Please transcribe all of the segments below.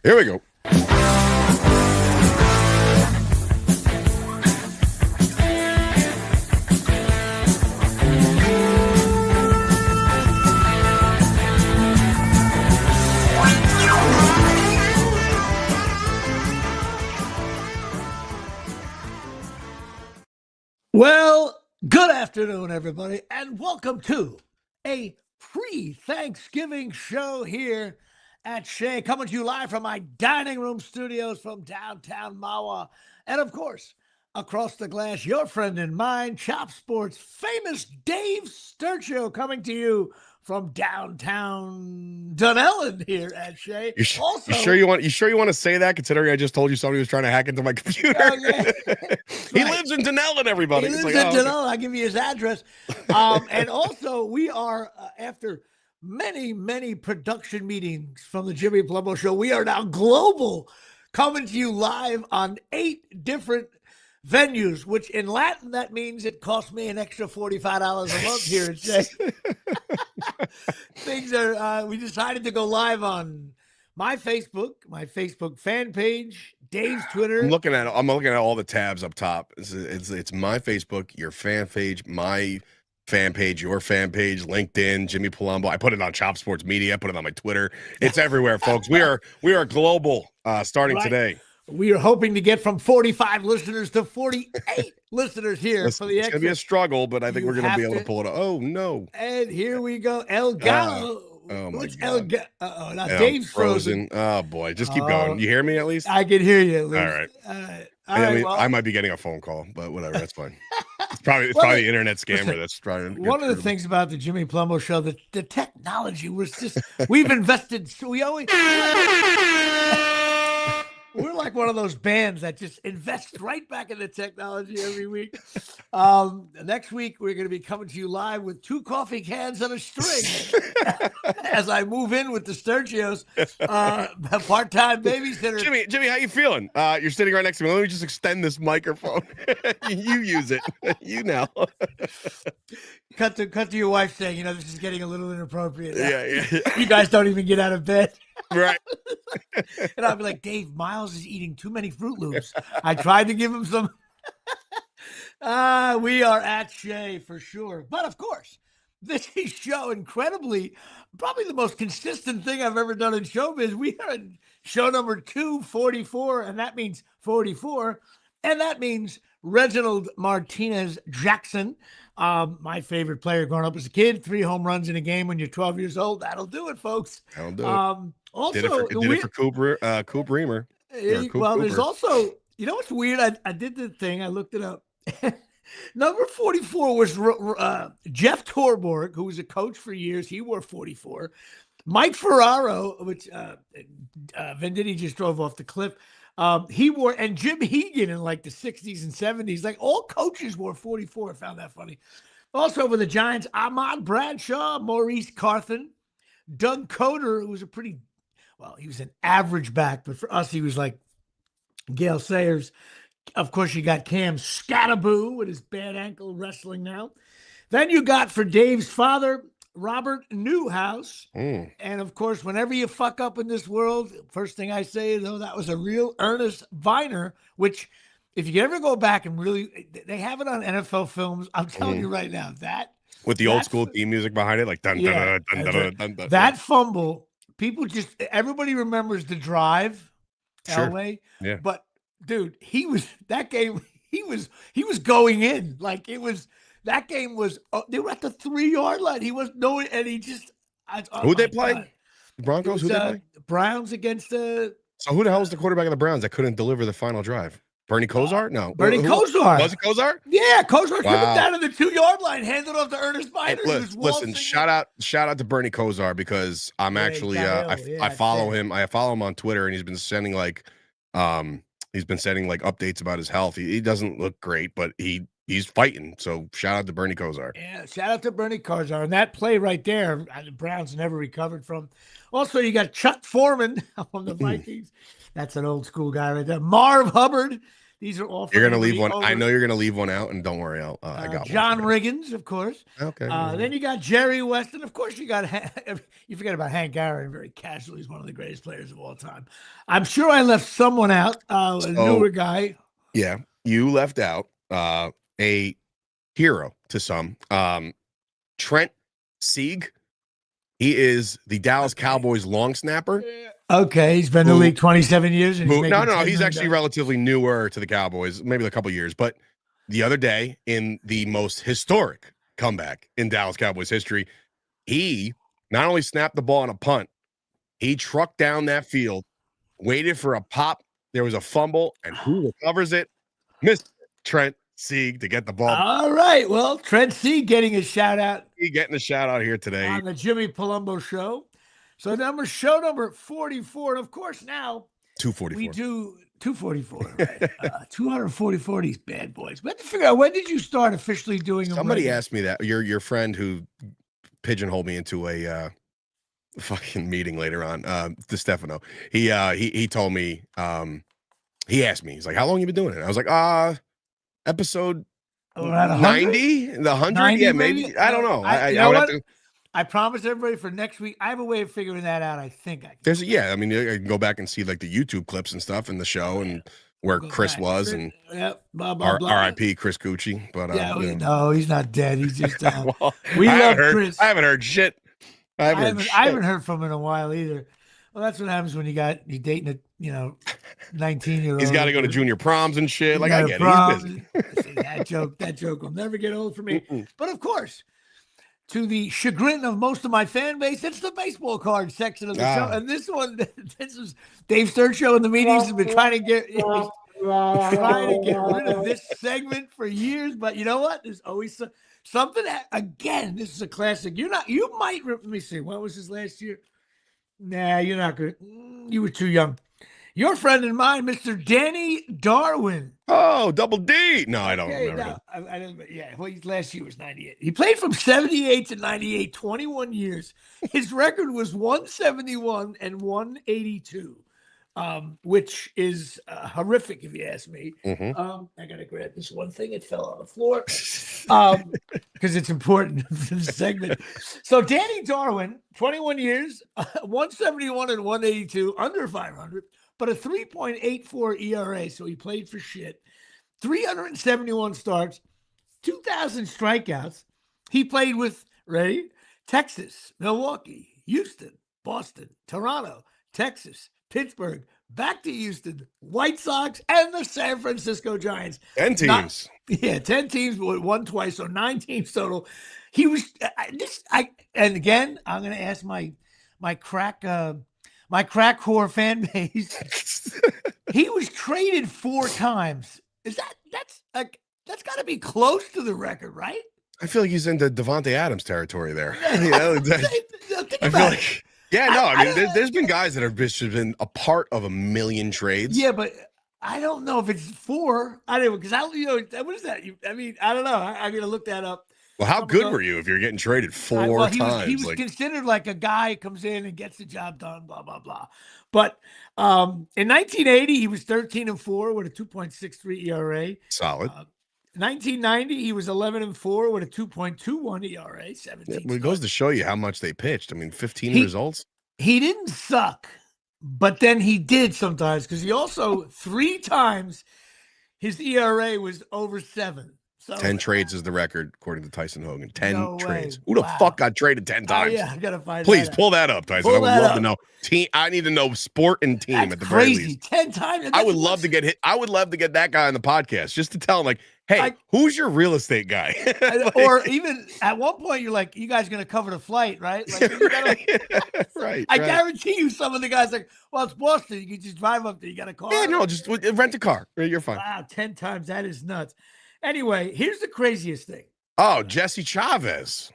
Here we go. Well, good afternoon, everybody, and welcome to a pre-Thanksgiving show here at Shea, coming to you live from my dining room studios from downtown Mawa. And of course, across the glass, your friend and mine, Chop Sports famous Dave Sturcio, coming to you from downtown Dunellen here at Shea. You sure you want to say that? Considering I just told you somebody was trying to hack into my computer. Oh, yeah. He lives in Dunellen, everybody. He lives in Dunellen. I'll give you his address. And also, we are after many production meetings from the Jimmy Palumbo Show. We are now global, coming to you live on 8 different venues, which in Latin, that means it costs me an extra $45 a month here at Shea. Things are, we decided to go live on my Facebook fan page, Dave's Twitter. I'm looking at all the tabs up top. It's my Facebook, your fan page, my fan page, your fan page, LinkedIn, Jimmy Palumbo. I put it on Chop Sports Media, I put it on my Twitter. It's everywhere, folks. We are global starting today. We are hoping to get from 45 listeners to 48 listeners here. It's going to be a struggle, but I think we're going to be able to pull it off. Oh, no. And here we go. El Gallo. Oh, my God. Now Dave's frozen. Oh, boy. Just keep going. You hear me at least? I can hear you at least. All right. I might be getting a phone call, but whatever. That's fine. It's probably the internet scammer that's trying to. One of the things about the Jimmy Palumbo Show, the technology was just, we've invested. We're like one of those bands that just invest right back in the technology every week. Next week, we're going to be coming to you live with 2 coffee cans and a string as I move in with the Sturgios, part-time babysitter. Jimmy, how you feeling? You're sitting right next to me. Let me just extend this microphone. You use it. You know. Cut to your wife saying, this is getting a little inappropriate. Yeah. You guys don't even get out of bed. Right. And I'll be like, Dave, Miles is eating too many Fruit Loops. I tried to give him some. We are at Shea for sure. But of course, this is show incredibly, probably the most consistent thing I've ever done in showbiz. We are in show number 244, and that means 44. And that means Reginald Martinez Jackson, my favorite player growing up as a kid, 3 home runs in a game when you're 12 years old. That'll do it, folks. That'll do it. Also, did it for Coop Reamer. There's also, what's weird? I did the thing. I looked it up. Number 44 was Jeff Torborg, who was a coach for years. He wore 44. Mike Ferraro, which Venditti just drove off the cliff. He wore, and Jim Hegan in like the 60s and 70s. Like all coaches wore 44. I found that funny. Also for the Giants, Ahmad Bradshaw, Maurice Carthen, Doug Coder, who was he was an average back, but for us, he was like Gale Sayers. Of course, you got Cam Scataboo with his bad ankle wrestling now. Then you got for Dave's father, Robert Newhouse. And of course, whenever you fuck up in this world, first thing I say, though, that was a real Ernest Viner, which if you ever go back and really, they have it on NFL films. I'm telling you right now, that. With the old school theme music behind it, like dun, dun, dun, dun, dun, dun, dun. That fumble, everybody remembers the drive, Sure. Elway. Yeah. But dude, he was going in. Like that game was, they were at the 3-yard line. He was and he just. Who'd they play? The Broncos? Who'd they play? Browns against So who the hell was the quarterback of the Browns that couldn't deliver the final drive? Bernie Kosar? No. Bernie Kosar. Was it Kosar? Yeah, Kosar took it down to the 2-yard line, handed off to Ernest Viner. Listen, shout out to Bernie Kosar because I'm actually I follow him. I follow him on Twitter, and he's been sending updates about his health. He doesn't look great, but he's fighting. So shout out to Bernie Kosar. Yeah, shout out to Bernie Kosar. And that play right there, the Browns never recovered from. Also, you got Chuck Foreman on the Vikings. That's an old school guy right there. Marv Hubbard, These are all for You're gonna leave everybody one. I over. know you're gonna leave one out, and don't worry, I got John one. Riggins, of course. Okay. Then you got Jerry West, and of course you got you forget about Hank Aaron very casually. He's one of the greatest players of all time. I'm sure I left someone out, a newer guy. Yeah, you left out a hero to some. Trent Sieg. He is the Dallas Cowboys long snapper. Okay, he's been in the league 27 years. And He's actually relatively newer to the Cowboys, maybe a couple years. But the other day, in the most historic comeback in Dallas Cowboys history, he not only snapped the ball on a punt, he trucked down that field, waited for a pop. There was a fumble, and who recovers it? Mr. Trent Sieg to get the ball. All right. Well, Trent Sieg getting a shout out. He getting a shout out here today on the Jimmy Palumbo Show. So show number 44. And of course, now 244. We do 244, right? 244 these bad boys. We have to figure out, when did you start officially doing them? Somebody asked me that. Your friend who pigeonholed me into a fucking meeting later on, DeStefano. He told me, he asked me, he's like, how long you been doing it? I was like, episode 90, the 100, yeah, maybe. I don't know. I would have to. I promised everybody for next week. I have a way of figuring that out. I think I can. I mean, you can go back and see like the YouTube clips and stuff in the show and where Chris was, and R.I.P. Chris Gucci. But no, he's not dead. He's just well, we love Chris. I haven't heard shit. I haven't heard from him in a while either. Well, that's what happens when you're dating a 19-year-old. He's got to go to junior proms and shit. Like, I get it. He's busy. that joke will never get old for me. But of course, to the chagrin of most of my fan base, it's the baseball card section of the show. And this is Dave Sturcho in the meetings has been trying to get rid of this segment for years. But you know what? There's always something. Again, this is a classic. Let me see. What was his last year? Nah, you're not good. You were too young. Your friend and mine, Mr. Danny Darwin. Oh, Double D. No, I don't remember. I don't. Yeah, well, last year was 98. He played from 78 to 98, 21 years. His record was 171 and 182, which is horrific if you ask me. I got to grab this one thing. It fell on the floor because it's important for the segment. So Danny Darwin, 21 years, 171 and 182, under 500. But a 3.84 ERA, so he played for shit. 371 starts, 2,000 strikeouts. He played with, ready? Texas, Milwaukee, Houston, Boston, Toronto, Texas, Pittsburgh, back to Houston, White Sox, and the San Francisco Giants. 10 teams. 10 teams, but won twice, so 9 teams total. He was, and again, I'm going to ask my crack whore fan base. He was traded 4 times. That's got to be close to the record, right? I feel like he's into Devontae Adams territory there. There's been guys that have been a part of a million trades. Yeah, but I don't know if it's 4. I don't, because what is that? I don't know. I'm gonna look that up. Well, how good were you if you're getting traded 4 times? He was considered like a guy who comes in and gets the job done, blah, blah, blah. But in 1980, he was 13-4 with a 2.63 ERA. Solid. 1990, he was 11-4 with a 2.21 ERA. 17. Well, it goes to show you how much they pitched. I mean, 15 results. He didn't suck, but then he did sometimes, because he also 3 times his ERA was over 7. So, 10 trades is the record, according to Tyson Hogan. 10 trades. Who the fuck got traded 10 times? Yeah, I gotta find. Please pull that up, Tyson. I would love to know. Team. I need to know sport and team. That's at the crazy. very least. 10 times. I would love to get hit. I would love to get that guy on the podcast just to tell him, like, hey, who's your real estate guy? Or even at one point, you're like, you guys going to cover the flight, right? Like, right. I guarantee you, some of the guys like, well, it's Boston. You can just drive up there. You got a car. Yeah, no, just rent a car. You're fine. Wow, 10 times. That is nuts. Anyway, here's the craziest thing. Oh, Jesse Chavez.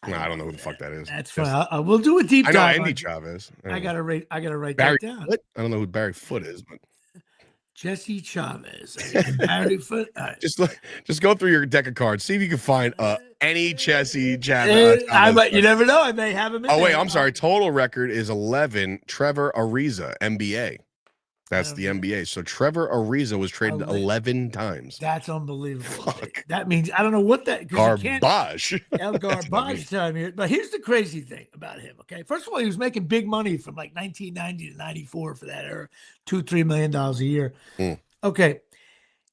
No, I don't know who the fuck that is. That's fine. We'll do a deep dive. I know Andy Chavez. I gotta write Barry that down. Foote? I don't know who Barry Foote is, but Jesse Chavez. Barry Foote. Right. Just go through your deck of cards. See if you can find any Jesse Chavez. You never know. I may have him in wait, I'm sorry. Total record is 11. Trevor Ariza, NBA. That's the NBA. So Trevor Ariza was traded 11 times. That's unbelievable. Fuck. That means I don't know what that garbage. El garbage time here. But here's the crazy thing about him. Okay, first of all, he was making big money from like 1990 to 94 for that era, $2-3 million a year. Okay,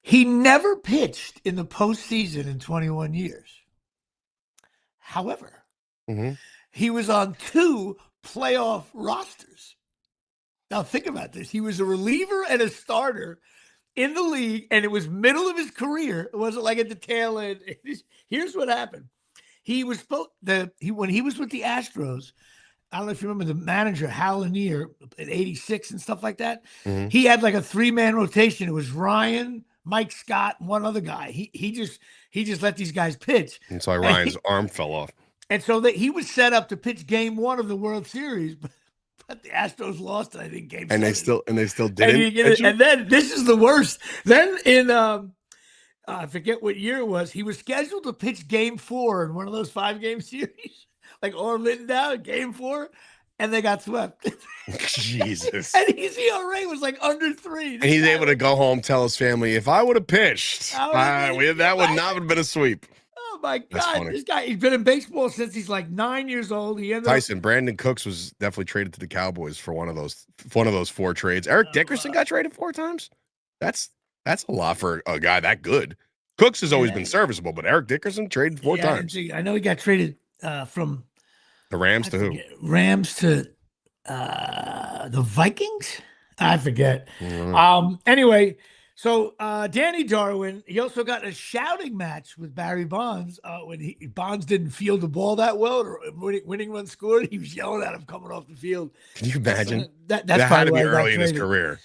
he never pitched in the postseason in 21 years. However, he was on 2 playoff rosters. Now think about this. He was a reliever and a starter in the league, and it was middle of his career. It wasn't like at the tail end. Here's what happened. He was when he was with the Astros, I don't know if you remember the manager, Hal Lanier, at 86 and stuff like that. He had like a 3-man rotation. It was Ryan, Mike Scott, and one other guy. He just let these guys pitch. And so Ryan's arm fell off. And so that he was set up to pitch game 1 of the World Series, but the Astros lost, I think, game 7. They still didn't. And then this is the worst. Then in I forget what year it was, he was scheduled to pitch game 4 in one of those 5-game series, like all written down, game 4, and they got swept. Jesus. And his ERA was like under 3. And he's able to go home, tell his family, if I would have pitched, that would not have been a sweep. Oh my God, this guy, he's been in baseball since he's like 9 years old. Brandon Cooks was definitely traded to the Cowboys for one of those 4 trades. Eric Dickerson got traded 4 times. That's a lot for a guy that good. Cooks has always been serviceable, but Eric Dickerson traded 4 times. I know he got traded from the Rams to who? Rams to the Vikings? I forget. Anyway, so Danny Darwin, he also got a shouting match with Barry Bonds when Bonds didn't field the ball that well, or winning run scored. He was yelling at him coming off the field. Can you imagine? That's that had to be early in his career.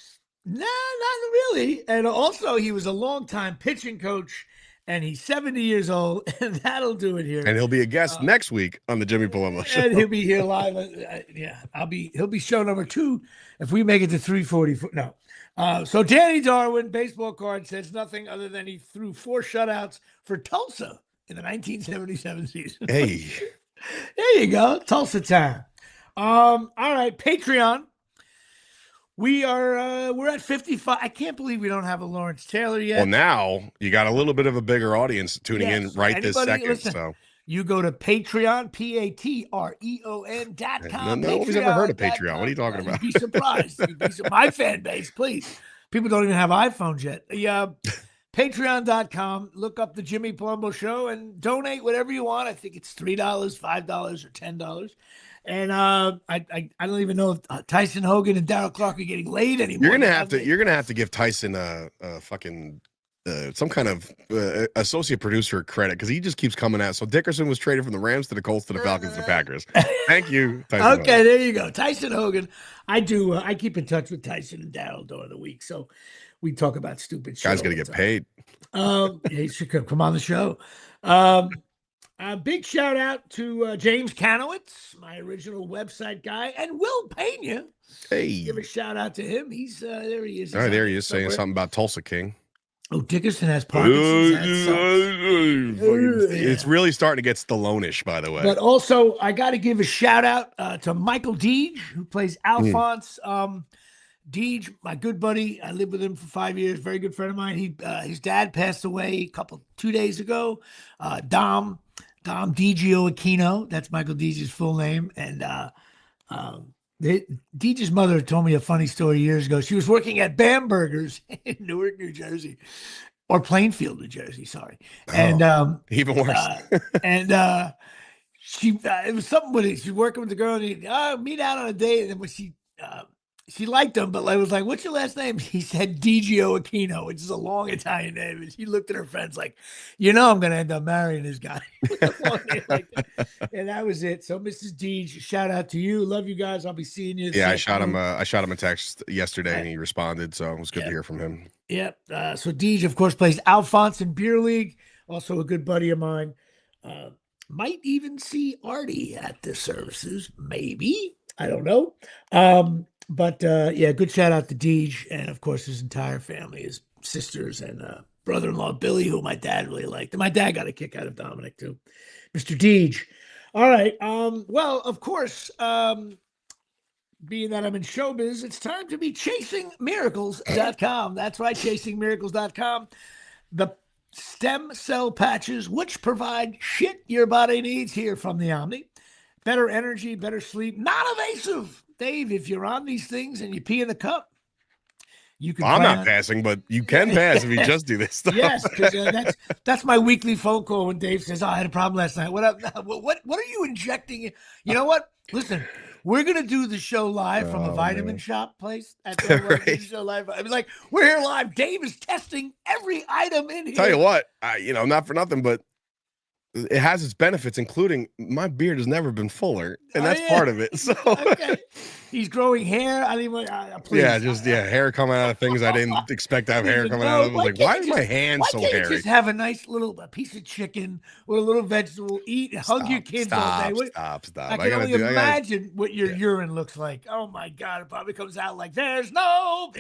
No, not really. And also, he was a longtime pitching coach, and he's 70 years old, and that'll do it here. And he'll be a guest next week on the Jimmy Palumbo Show. And he'll be here live. He'll be show number 2 if we make it to 340. No. So Danny Darwin, baseball card, says nothing other than he threw 4 shutouts for Tulsa in the 1977 season. Hey. There you go. Tulsa time. All right, Patreon. We're at 55. I can't believe we don't have a Lawrence Taylor yet. Well, now you got a little bit of a bigger audience tuning in this second. Listen, so you go to Patreon, Patreon.com. Nobody's ever heard of Patreon. What are you talking about? You'd be surprised. My fan base, please. People don't even have iPhones yet. Patreon.com. Look up the Jimmy Palumbo Show and donate whatever you want. I think it's $3, $5, or $10. And I don't even know if Tyson Hogan and Darryl Clark are getting laid anymore. You're gonna have to give Tyson a fucking some kind of associate producer credit, because he just keeps coming out. So Dickerson was traded from the Rams to the Colts to the Falcons to the Packers. Thank you, Tyson. Okay, there you go, Tyson Hogan. I do. I keep in touch with Tyson and Darryl during the week, so we talk about stupid shit. Guy's gonna get paid. He should come on the show. A big shout out to James Kanowitz, my original website guy, and Will Pena. Hey, give a shout out to him. He's there. He is. All right, there he is saying something about Tulsa King. Oh, Dickerson has Parkinson's. It's really starting to get Stallone-ish, by the way. But also, I got to give a shout out to Michael Deege, who plays Alphonse. Deege, my good buddy. I lived with him for 5 years. Very good friend of mine. His dad passed away 2 days ago. Dom Digio Aquino. That's Michael Deege's full name. And Deege's mother told me a funny story years ago. She was working at Bamberger's in Newark, New Jersey, or Plainfield, New Jersey. Sorry. And even worse. It was something with it. She's working with the girl, and meet out on a date. And then when she liked him, but I was like, "What's your last name?" He said Digio Aquino, which is a long Italian name. And she looked at her friends like, I'm going to end up marrying this guy. And that was it. So, Mrs. Deege, shout out to you. Love you guys. I'll be seeing you. Yeah, I shot him a text yesterday, and he responded. So it was good to hear from him. Yep. So Deege, of course, plays Alphonse in Beer League. Also a good buddy of mine. Might even see Artie at the services. Maybe. I don't know. But good shout out to Deege, and of course his entire family, his sisters and brother-in-law Billy, who my dad really liked. And my dad got a kick out of Dominic too. Mr. Deege. All right. Well, of course, being that I'm in showbiz, it's time to be chasingmiracles.com. That's right, chasingmiracles.com. The stem cell patches, which provide shit your body needs here from the Omni. Better energy, better sleep, non-evasive. Dave, if you're on these things and you pee in the cup, you can. I'm not passing, but you can pass if you just do this stuff. Yes, because that's my weekly phone call when Dave says, "Oh, I had a problem last night." What up? What are you injecting? You know what? Listen, we're gonna do the show live from a vitamin shop place at the Right. show live. I mean, like, we're here live. Dave is testing every item in here. Tell you what, not for nothing, but it has its benefits, including my beard has never been fuller, and that's part of it. So okay. He's growing hair. I mean, please. Hair coming out of things I didn't expect to have hair coming out of. I was like, why are my hands so hairy? Just have a nice little piece of chicken with a little vegetable. Hug your kids all day. Stop. I can only imagine what your urine looks like. Oh my God! It probably comes out like there's no.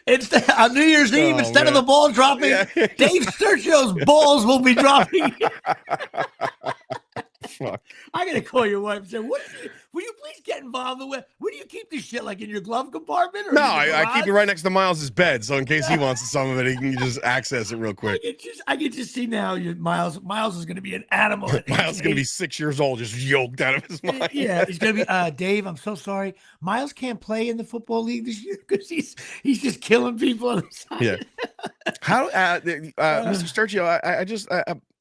Instead on New Year's Eve, instead of the ball dropping, Dave Sturchio's balls will be dropping. Fuck. I gotta call your wife and say, will you please get involved with? Where do you keep this shit? Like in your glove compartment? Or no, I keep it right next to Miles's bed, so in case he wants some of it, he can just access it real quick. I can just see now. Miles is gonna be an animal. Miles is gonna be 6 years old, just yoked out of his mind. Yeah, he's gonna be. Dave, I'm so sorry. Miles can't play in the football league this year because he's just killing people on the side. Yeah. How, Mr. Sturgio, I just,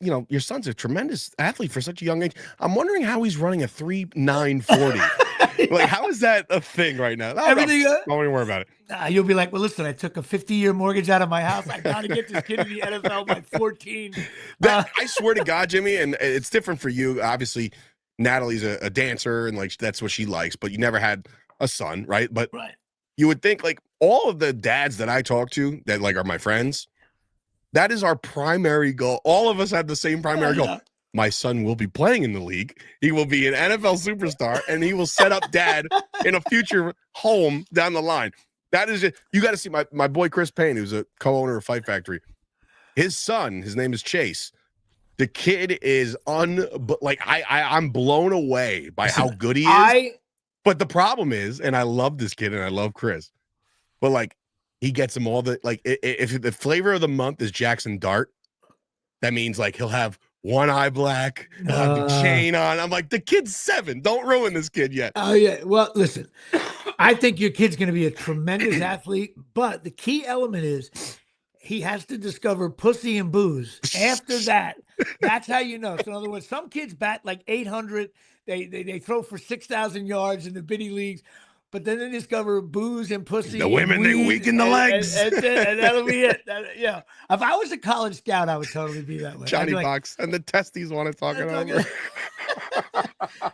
your son's a tremendous athlete for such a young age. I'm wondering how he's running a 3.940. Like, how is that a thing right now? Everything. Don't even worry about it. You'll be like, well, listen, I took a 50-year mortgage out of my house. I got to get this kid in the NFL by 14. I swear to God, Jimmy, and it's different for you. Obviously, Natalie's a dancer, and like that's what she likes. But you never had a son, right? But you would think like all of the dads that I talk to that like are my friends, that is our primary goal. All of us have the same primary goal. My son will be playing in the league. He will be an NFL superstar, and he will set up dad in a future home down the line. That is it. You got to see my boy Chris Payne, who's a co-owner of Fight Factory. His son, his name is Chase. The kid is I'm blown away by how good he is. But the problem is, and I love this kid and I love Chris, but like he gets him all the like if the flavor of the month is Jackson Dart, that means like he'll have one eye black, he'll have the chain on. I'm like, the kid's 7. Don't ruin this kid yet. Oh yeah. Well, listen, I think your kid's going to be a tremendous athlete, but the key element is he has to discover pussy and booze. After that, that's how you know. So in other words, some kids bat like 800. They throw for 6,000 yards in the biddy leagues, but then they discover booze and pussy. The women, they weaken the legs. And that'll be it. If I was a college scout, I would totally be that way. Johnny Box and the testes want to talk it over.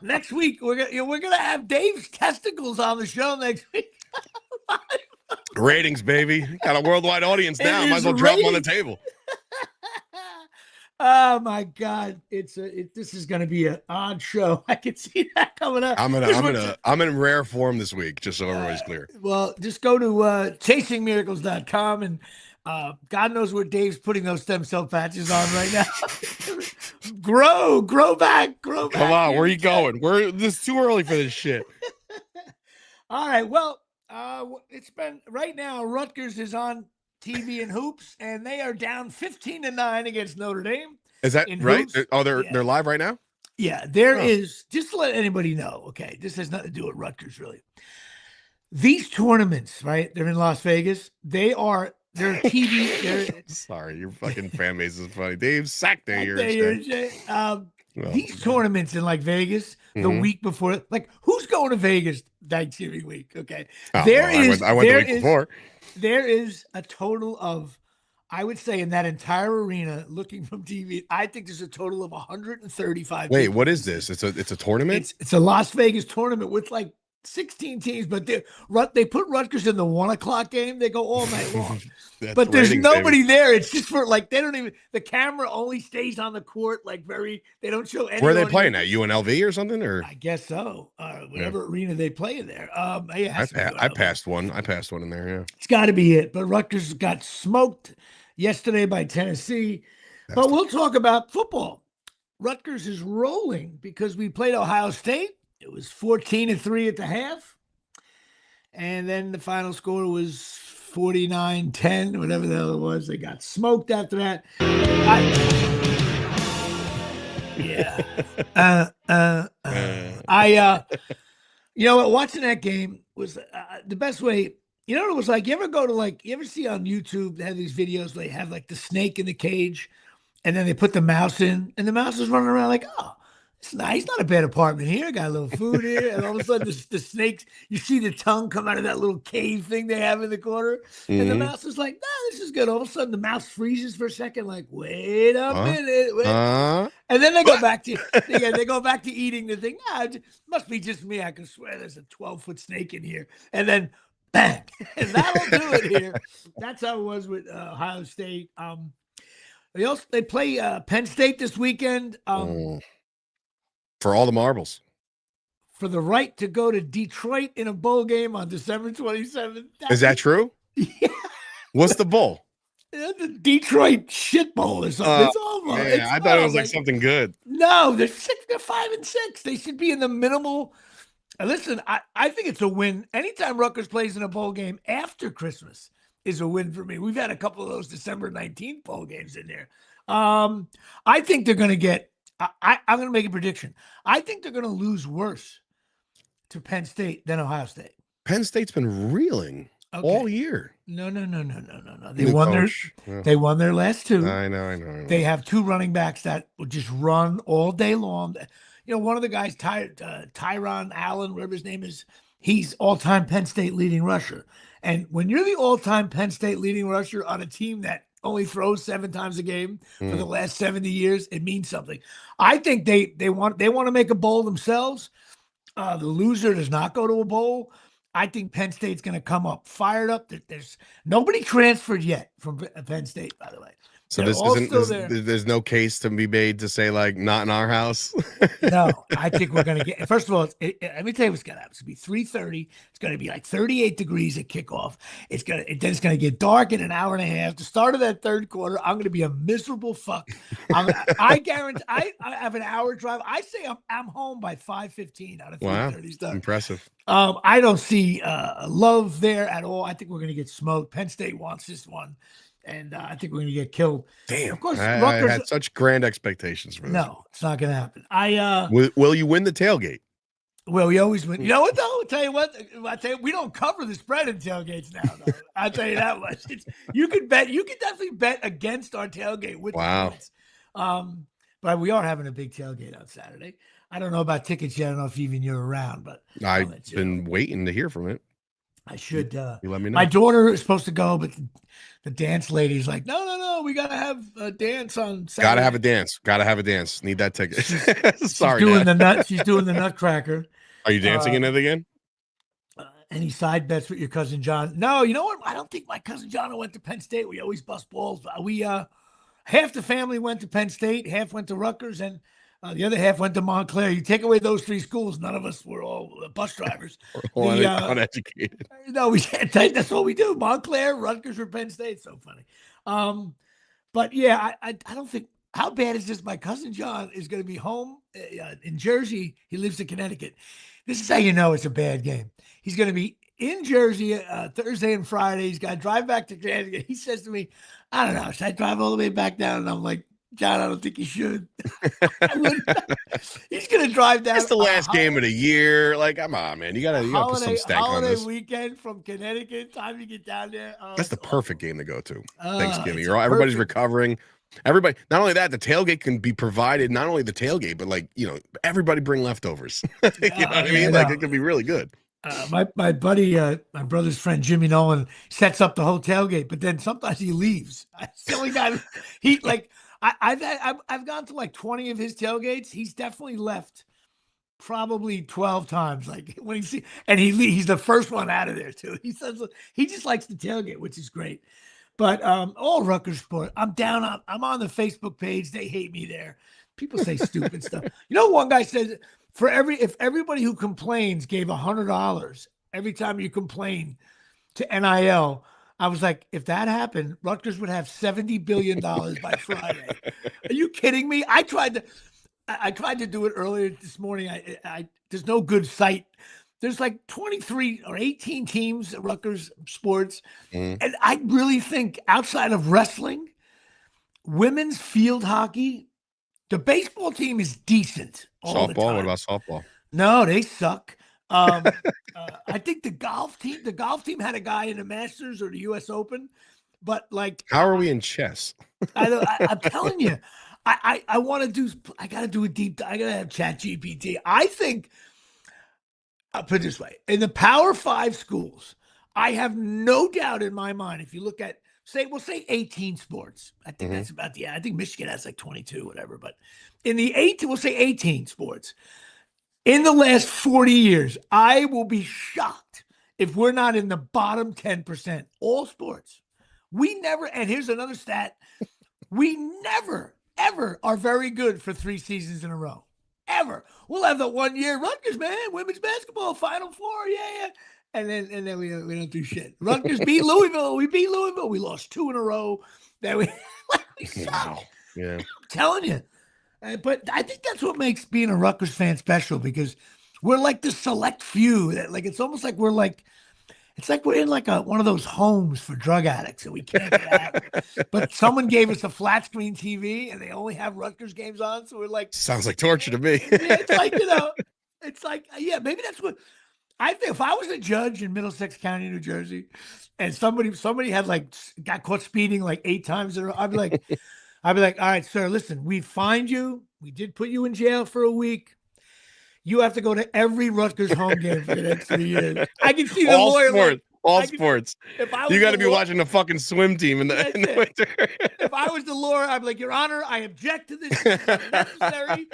Next week, we're gonna have Dave's testicles on the show next week. Ratings, baby. Got a worldwide audience now. Might as well drop on the table. Oh my God! This is going to be an odd show. I can see that coming up. I'm in rare form this week, just so everybody's clear. Well, just go to chasingmiracles.com and God knows where Dave's putting those stem cell patches on right now. grow back. Come on, where are you going? This is too early for this shit. All right, well, it's been right now. Rutgers is on TV and hoops, and they are down 15-9 against Notre Dame. Is that right? Hoops. They're live right now? Yeah, there is. Just to let anybody know, okay, this has nothing to do with Rutgers, really. These tournaments, right? They're in Las Vegas. They're TV. Sorry, your fucking fan base is funny. Dave sacked there. These tournaments in like Vegas the week before, like who's going to Vegas Thanksgiving week? Okay, I went the week before. There is a total of, I would say, in that entire arena, looking from TV, I think there's a total of 135. Wait, what is this? It's a tournament? It's a Las Vegas tournament with like 16 teams, but they put Rutgers in the 1:00 game. They go all night long. But there's nobody there. It's just for like, they don't even, the camera only stays on the court, like they don't show anyone. Where are they playing at? UNLV or something? Or I guess so. Whatever arena they play in there. I passed one. I passed one in there, yeah. It's got to be it. But Rutgers got smoked yesterday by Tennessee. But we'll talk about football. Rutgers is rolling because we played Ohio State. It was 14-3 at the half. And then the final score was 49-10, whatever the hell it was. They got smoked after that. Watching that game was the best way. You know what it was like? You ever go to you ever see on YouTube, they have these videos where they have like the snake in the cage and then they put the mouse in and the mouse is running around like, oh, it's nice. Not a bad apartment here. Got a little food here. And all of a sudden the snakes, you see the tongue come out of that little cave thing they have in the corner. Mm-hmm. And the mouse is like, nah, this is good. All of a sudden the mouse freezes for a second, like, wait a minute. And then they go back to eating the thing. Nah, it must be just me. I can swear there's a 12-foot snake in here. And then bang. And that'll do it here. That's how it was with Ohio State. They play Penn State this weekend. For all the marbles. For the right to go to Detroit in a bowl game on December 27th. Is that true? Yeah. What's the bowl? The Detroit shit bowl or something. It's over. Yeah, I thought it was like something good. No, they're 5-6. They should be in the minimal. Listen, I think it's a win. Anytime Rutgers plays in a bowl game after Christmas is a win for me. We've had a couple of those December 19th bowl games in there. I think they're going to get. I'm going to make a prediction. I think they're going to lose worse to Penn State than Ohio State. Penn State's been reeling all year. No. They won their last two. I know. They have two running backs that will just run all day long. You know, one of the guys, Tyron Allen, whatever his name is, he's all-time Penn State leading rusher. And when you're the all-time Penn State leading rusher on a team that only throws 7 times a game for the last 70 years, it means something. I think they want to make a bowl themselves. The loser does not go to a bowl. I think Penn State's going to come up fired up. There's nobody transferred yet from Penn State, by the way. So there's no case to be made to say like not in our house. No, I think we're going to get. First of all, let me tell you what's going to happen. It's going to be 3:30. It's going to be like 38 degrees at kickoff. Then it's going to get dark in an hour and a half. The start of that third quarter, I'm going to be a miserable fuck. I guarantee. I have an hour drive. I say I'm home by 5:15 out of 3:30 start. Impressive. I don't see love there at all. I think we're going to get smoked. Penn State wants this one. And I think we're going to get killed. Damn. Of course, Rutgers, I had such grand expectations for this. No, it's not going to happen. Will you win the tailgate? Well, we always win. You know what, though? I'll tell you, we don't cover the spread in tailgates now, though. I'll tell you that much. You can definitely bet against our tailgate with the points. But we are having a big tailgate on Saturday. I don't know about tickets yet. I don't know if even you're around, but I've been waiting to hear from it. I should. You let me know. My daughter is supposed to go, but the dance lady's like, no, we gotta have a dance on Saturday. Gotta have a dance. Need that ticket. Sorry, she's doing the Nutcracker. Are you dancing in it again? Any side bets with your cousin John? No, you know what? I don't think my cousin John went to Penn State. We always bust balls. We half the family went to Penn State, half went to Rutgers, and the other half went to Montclair. You take away those 3 schools, none of us were all bus drivers. Uneducated. No, we can't. That's what we do. Montclair, Rutgers, or Penn State. So funny. But yeah, I don't think. How bad is this? My cousin John is going to be home in Jersey. He lives in Connecticut. This is how you know it's a bad game. He's going to be in Jersey Thursday and Friday. He's got to drive back to Connecticut. He says to me, I don't know, should I drive all the way back down? And I'm like, John, I don't think you should. He's going to drive down. It's the last game of the year. Like, come on, man. You got to put some stank on this. Holiday weekend from Connecticut. Time to get down there. That's the perfect game to go to. Thanksgiving. Everybody's recovering. Everybody. Not only that, the tailgate can be provided. Not only the tailgate, but like, everybody bring leftovers. You know what I mean? Like, it could be really good. My buddy, my brother's friend Jimmy Nolan sets up the whole tailgate, but then sometimes he leaves. It's the only guy. I've gone to like 20 of his tailgates. He's definitely left probably 12 times. Like when he's the first one out of there too. He says he just likes the tailgate, which is great. But all Rutgers sport. I'm on the Facebook page. They hate me there. People say stupid stuff. One guy said if everybody who complains gave $100 every time you complain to NIL. I was like, if that happened, Rutgers would have $70 billion by Friday. Are you kidding me? I tried to do it earlier this morning. There's no good site. There's like 23 or 18 teams at Rutgers sports. Mhm. And I really think outside of wrestling, women's field hockey, the baseball team is decent all the Softball. What time. about softball? No, they suck. I think the golf team had a guy in the Masters or the U.S. Open, but like, How are we in chess? I'm telling you, I want to do. I got to do a deep. I got to have Chat GPT. I think. I'll put it this way: in the Power 5 schools, I have no doubt in my mind. If you look at, we'll say 18 sports. I think that's about the. I think Michigan has like 22, whatever. But in the 18, we'll say 18 sports. In the last 40 years, I will be shocked if we're not in the bottom 10%. All sports. We never, and here's another stat, we never, ever are very good for 3 seasons in a row. Ever. We'll have the 1 year, Rutgers, man, women's basketball, Final Four, yeah. And then we don't do shit. Rutgers beat Louisville. We beat Louisville. We lost 2 in a row. Then we Wow. Yeah. I'm telling you. But I think that's what makes being a Rutgers fan special, because we're like the select few that, like, it's almost like we're like, it's like we're in like one of those homes for drug addicts and we can't get out. But someone gave us a flat screen TV and they only have Rutgers games on. So we're like, Sounds like torture to me. it's like, it's like, yeah, maybe that's what I think. If I was a judge in Middlesex County, New Jersey, and somebody had like got caught speeding like 8 times in a row, I'd be like, all right, sir, listen, we fined you. We did put you in jail for a week. You have to go to every Rutgers home game for the next 3 years. I can see the all lawyer. Sports, all sports. You got to be watching the fucking swim team in the winter. If I was the lawyer, I'd be like, Your Honor, I object to this. It's not necessary.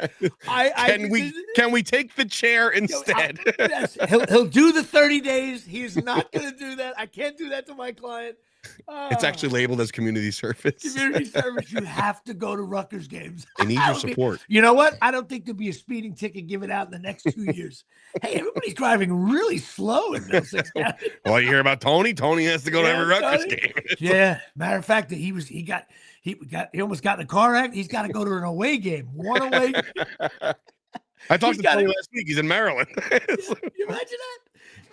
Can we take the chair instead? Yes, he'll do the 30 days. He's not going to do that. I can't do that to my client. It's actually labeled as community service. Community service. You have to go to Rutgers games. They need your support. You know what? I don't think there'll be a speeding ticket given out in the next 2 years. Hey, everybody's driving really slow in Middlesex County. Well, you hear about Tony? Tony has to go to every Rutgers game. Yeah. Matter of fact, he almost got in a car accident. He's got to go to an away game. One away game. I talked to Tony last week. He's in Maryland. You imagine that?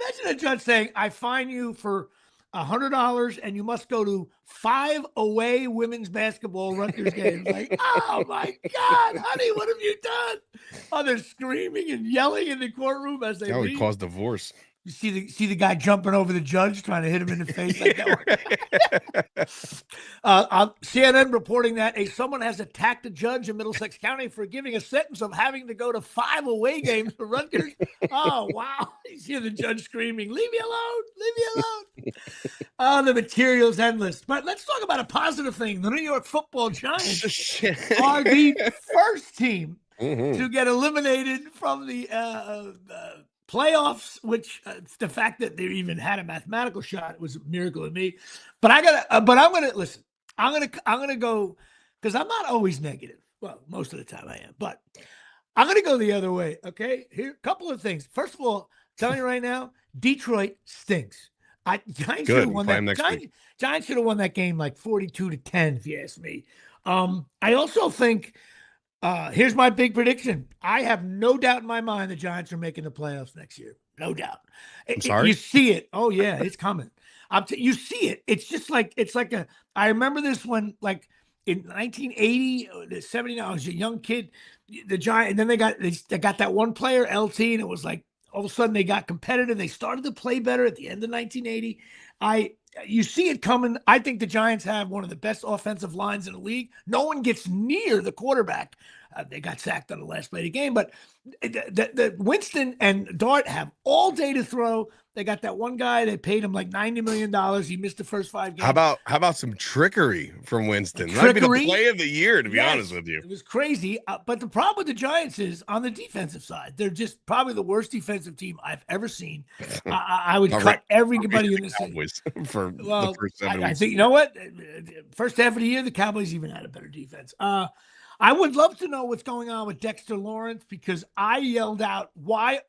Imagine a judge saying, I fine you for $100 and you must go to 5 away women's basketball Rutgers games. Like, oh my God, honey, what have you done? Oh, they're screaming and yelling in the courtroom as they leave. He caused divorce. You see the guy jumping over the judge, trying to hit him in the face like that. CNN reporting that someone has attacked a judge in Middlesex County for giving a sentence of having to go to 5 away games for Rutgers. Oh, wow. You see the judge screaming, leave me alone, leave me alone. Oh, the material's endless. But let's talk about a positive thing. The New York Football Giants are the first team to get eliminated from the playoffs, which the fact that they even had a mathematical shot was a miracle to me. But I'm gonna listen. I'm gonna go, because I'm not always negative. Well, most of the time I am, but I'm gonna go the other way. Okay, here a couple of things. First of all, I'm telling you right now, Detroit stinks. Giants should have won that. Giants should have won that game like 42-10, if you ask me. I also think. Here's my big prediction. I have no doubt in my mind the Giants are making the playoffs next year. No doubt. I'm sorry? You see it. Oh, yeah, it's coming. You see it. It's just like, I remember this when, like, in 1980, 79, I was a young kid, the Giants, and then they got that one player, LT, and it was like, all of a sudden they got competitive. They started to play better at the end of 1980. You see it coming. I think the Giants have one of the best offensive lines in the league. No one gets near the quarterback. They got sacked on the last play of the game, but the Winston and Dart have all day to throw. They got that one guy. They paid him like $90 million. He missed the first 5 games. How about some trickery from Winston? Might be the play of the year, to be honest with you. It was crazy. But the problem with the Giants is on the defensive side. They're just probably the worst defensive team I've ever seen. I would cut everybody in the Cowboys for the first 7 weeks. I think, you know what? First half of the year, the Cowboys even had a better defense. I would love to know what's going on with Dexter Lawrence, because I yelled out, why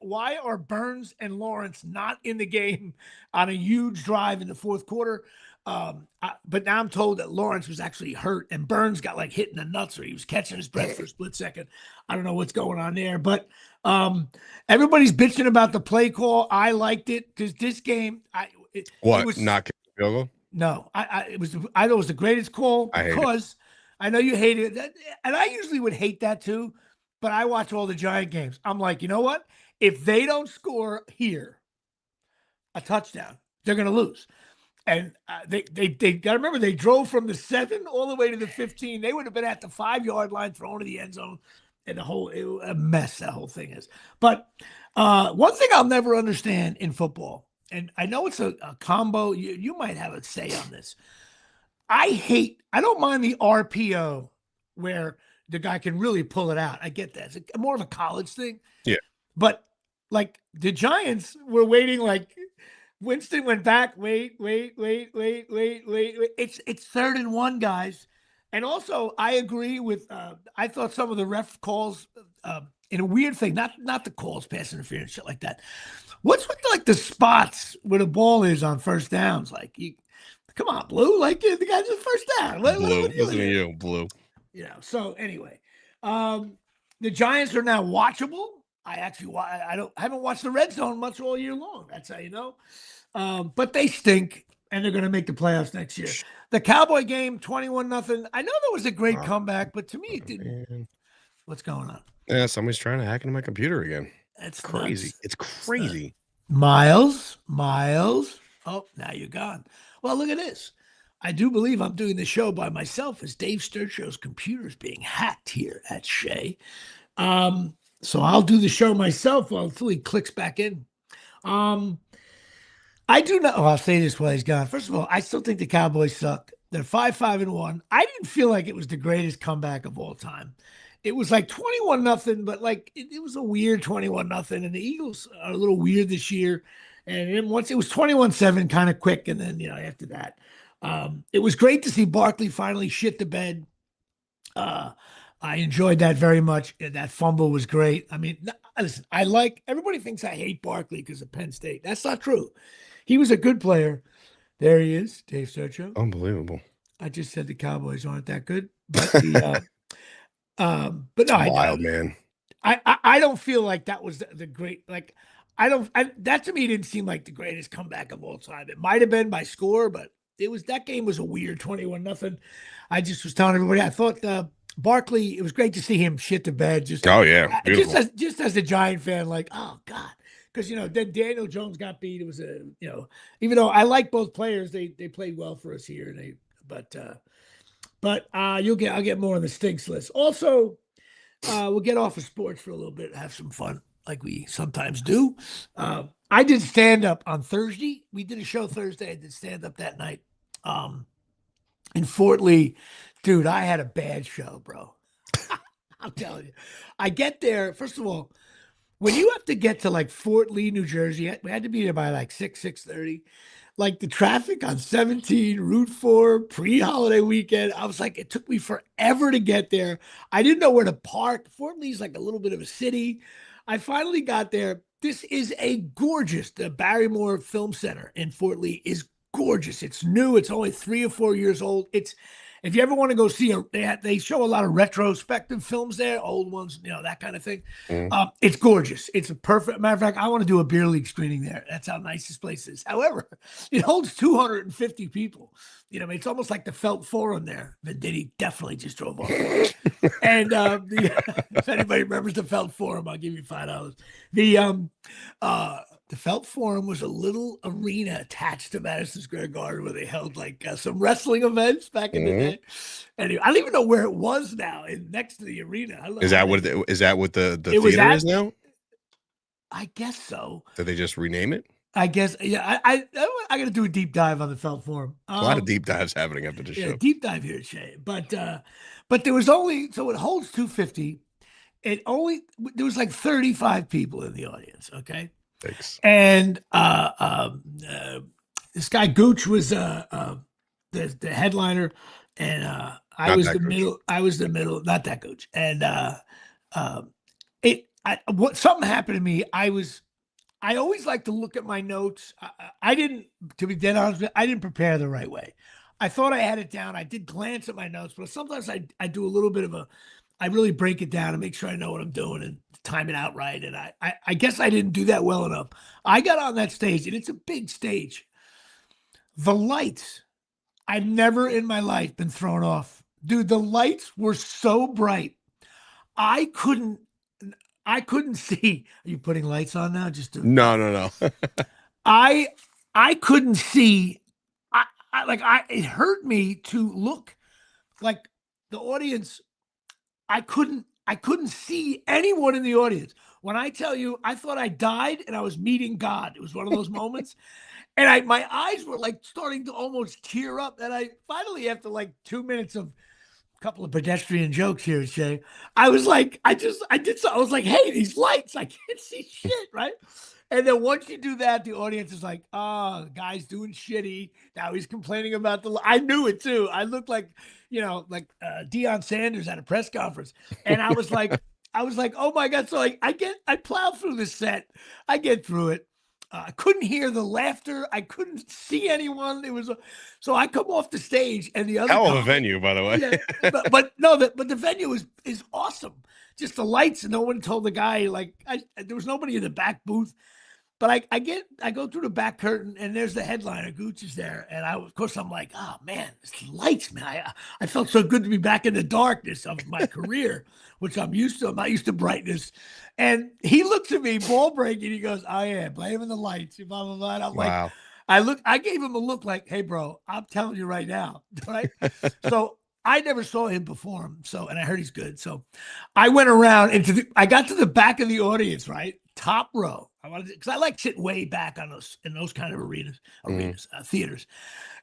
are Burns and Lawrence not in the game on a huge drive in the fourth quarter? But now I'm told that Lawrence was actually hurt and Burns got like hit in the nuts, or he was catching his breath for a split second. I don't know what's going on there, but everybody's bitching about the play call. I liked it because this game, it was not kicking field goal? No, I thought it was the greatest call because I know you hate it, and I usually would hate that too. But I watch all the Giant games. I'm like, you know what? If they don't score here a touchdown, they're going to lose. And they got to remember, they drove from the 7 all the way to the 15. They would have been at the 5-yard line, thrown to the end zone, and a mess that whole thing is. But one thing I'll never understand in football, and I know it's a combo. You might have a say on this. I don't mind the RPO where the guy can really pull it out. I get that. It's more of a college thing. Yeah. But like the Giants were waiting, like Winston went back. Wait. It's 3rd and 1, guys. And also, I agree with. I thought some of the ref calls in a weird thing. Not the calls, pass interference, shit like that. What's with like the spots where the ball is on first downs? Like, come on, Blue. Like the guy's just first down. Blue, listen to you, Blue. So anyway, the Giants are now watchable. I haven't watched the red zone much all year long. That's how you know. But they stink, and they're going to make the playoffs next year. The Cowboy game, 21-0. I know that was a great comeback, but to me, it didn't. Man. What's going on? Yeah, somebody's trying to hack into my computer again. That's crazy. Nuts. It's crazy. Miles. Oh, now you're gone. Well, look at this. I do believe I'm doing the show by myself as Dave Sturchow's computer is being hacked here at Shea. So I'll do the show myself until he clicks back in. I do not. Oh, I'll say this while he's gone. First of all, I still think the Cowboys suck. They're 5-5-1. I didn't feel like it was the greatest comeback of all time. It was like 21-0, but like it was a weird 21-0. And the Eagles are a little weird this year. And then once it was 21-7, kind of quick. And then, after that, it was great to see Barkley finally shit the bed. I enjoyed that very much. That fumble was great. I mean, listen, everybody thinks I hate Barkley because of Penn State. That's not true. He was a good player. There he is, Dave Sturchow. Unbelievable. I just said the Cowboys aren't that good. But but no, wild, man. I don't feel like that was the great, like, that to me didn't seem like the greatest comeback of all time. It might have been by score, but that game was a weird 21-0. I just was telling everybody, I thought Barkley, it was great to see him shit the bed. Just as a Giant fan, like, oh God, because then Daniel Jones got beat. It was even though I like both players, they played well for us here. But I'll get more on the stinks list. Also, we'll get off of sports for a little bit, have some fun like we sometimes do. I did stand up on Thursday. We did a show Thursday. I did stand up that night. In Fort Lee. Dude, I had a bad show, bro. I'm telling you. I get there. First of all, when you have to get to like Fort Lee, New Jersey, we had to be there by like 6:30. Like the traffic on 17, Route 4, pre-holiday weekend. I was like, it took me forever to get there. I didn't know where to park. Fort Lee's like a little bit of a city. I finally got there. This is the Barrymore Film Center in FortLee is gorgeous. It's new. It's only 3 or 4 years old. If you ever want to go see they show a lot of retrospective films there, old ones, that kind of thing. It's gorgeous. It's a perfect matter of fact. I want to do a beer league screening there. That's how nice this place is. However, it holds 250 people. It's almost like the Felt Forum there. Venditti definitely just drove off. And if anybody remembers the Felt Forum, I'll give you $5. The Felt Forum was a little arena attached to Madison Square Garden where they held like some wrestling events back in the day. Anyway, I don't even know where it was now. Next to the arena. Is that what the theater is now? I guess so. Did they just rename it? I guess, yeah. I got to do a deep dive on the Felt Forum. A lot of deep dives happening after the show. Deep dive here at Shea. But there was only, so it holds 250. There was like 35 people in the audience. Okay. Thanks. And this guy Gooch was the headliner, and I was the middle. I was the middle, not that Gooch. And something happened to me. I always like to look at my notes. I didn't, to be dead honest with you, I didn't prepare the right way. I thought I had it down. I did glance at my notes, but sometimes I do a little bit of I really break it down and make sure I know what I'm doing and time it out right. And I guess I didn't do that well enough. I got on that stage, and it's a big stage. The lights, I've never in my life been thrown off. Dude, the lights were so bright. I couldn't see. Are you putting lights on now? Just to, No. I couldn't see. It hurt me to look like the audience. I couldn't see anyone in the audience. When I tell you, I thought I died and I was meeting God. It was one of those moments. And my eyes were like starting to almost tear up. And I finally, after like 2 minutes of a couple of pedestrian jokes here, Shay, I was like, I was like, hey, these lights, I can't see shit, right? And then once you do that, the audience is like, oh, the guy's doing shitty. Now he's complaining about I knew it too. I looked like, Deion Sanders at a press conference. And I was like, oh my God. So I plowed through the set. I get through it. I couldn't hear the laughter. I couldn't see anyone. So I come off the stage and the other hell of a venue, by the way. Yeah, but the venue is awesome. Just the lights, and no one told the guy there was nobody in the back booth. But I go through the back curtain and there's the headliner, Gooch is there. And of course I'm like, oh man, it's lights, man. I felt so good to be back in the darkness of my career, which I'm used to. I'm not used to brightness. And he looks at me, ball breaking. He goes, oh yeah, blaming the lights, blah, blah, blah. And I'm Wow. like, I gave him a look like, hey bro, I'm telling you right now. Right. So I never saw him perform. And I heard he's good. So I went around I got to the back of the audience, right? Top row. Because I like sitting way back in those kind of theaters.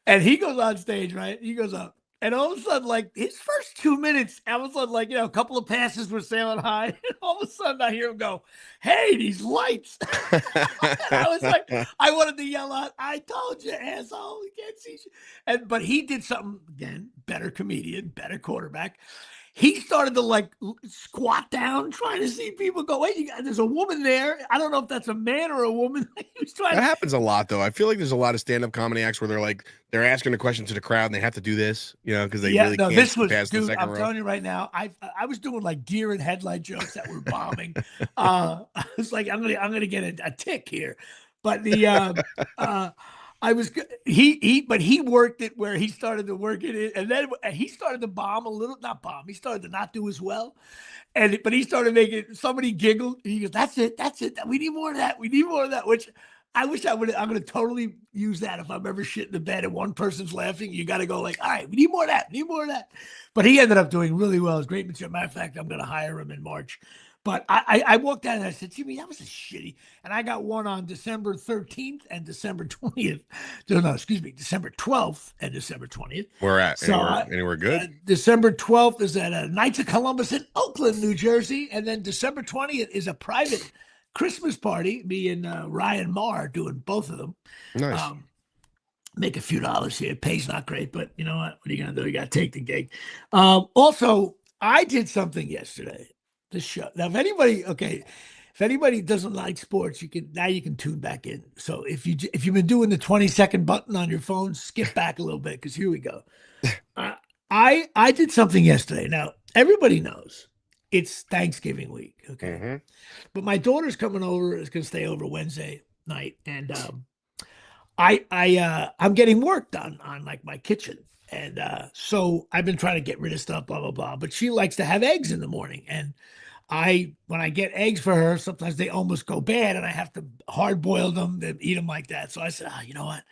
And he goes on stage, right? He goes up. And all of a sudden, like his first 2 minutes, all of a sudden, a couple of passes were sailing high. And all of a sudden I hear him go, hey, these lights. And I was like, I wanted to yell out, I told you, asshole, you can't see shit. But he did something, again, better comedian, better quarterback. He started to squat down, trying to see people go, wait, there's a woman there. I don't know if that's a man or a woman. He was trying that happens a lot, though. I feel like there's a lot of stand-up comedy acts where they're asking a question to the crowd and they have to do this, because they really can't this was, pass the second I'm row. telling you right now, I was doing like deer and headlight jokes that were bombing. I was like, I'm gonna get a tick here, but but he worked it where he started to work it in, and then he started to bomb a little, not bomb. He started to not do as well, but he started making somebody giggle. He goes, "That's it. We need more of that. We need more of that." Which I wish I would. I'm going to totally use that if I'm ever shit in the bed and one person's laughing. You got to go like, "All right, we need more of that. We need more of that." But he ended up doing really well. It's great material. Matter of fact, I'm going to hire him in March. But I walked out and I said, Jimmy, that was a shitty. And I got one on December 13th and December 20th. No, excuse me, December 12th and December 20th. Where at? So, anywhere good? December 12th is at Knights of Columbus in Oakland, New Jersey. And then December 20th is a private Christmas party. Me and Ryan Marr doing both of them. Nice. Make a few dollars here. Pay's not great, but you know what? What are you going to do? You got to take the gig. Also, I did something yesterday. This show. Now, if anybody doesn't like sports, you can tune back in. So if you've been doing the 20-second button on your phone, skip back a little bit because here we go. I did something yesterday. Now everybody knows it's Thanksgiving week, okay? Mm-hmm. But my daughter's coming over. Is going to stay over Wednesday night, and I'm getting work done on like my kitchen. And so I've been trying to get rid of stuff, blah, blah, blah. But she likes to have eggs in the morning. And when I get eggs for her, sometimes they almost go bad and I have to hard boil them and eat them like that. So I said, you know what?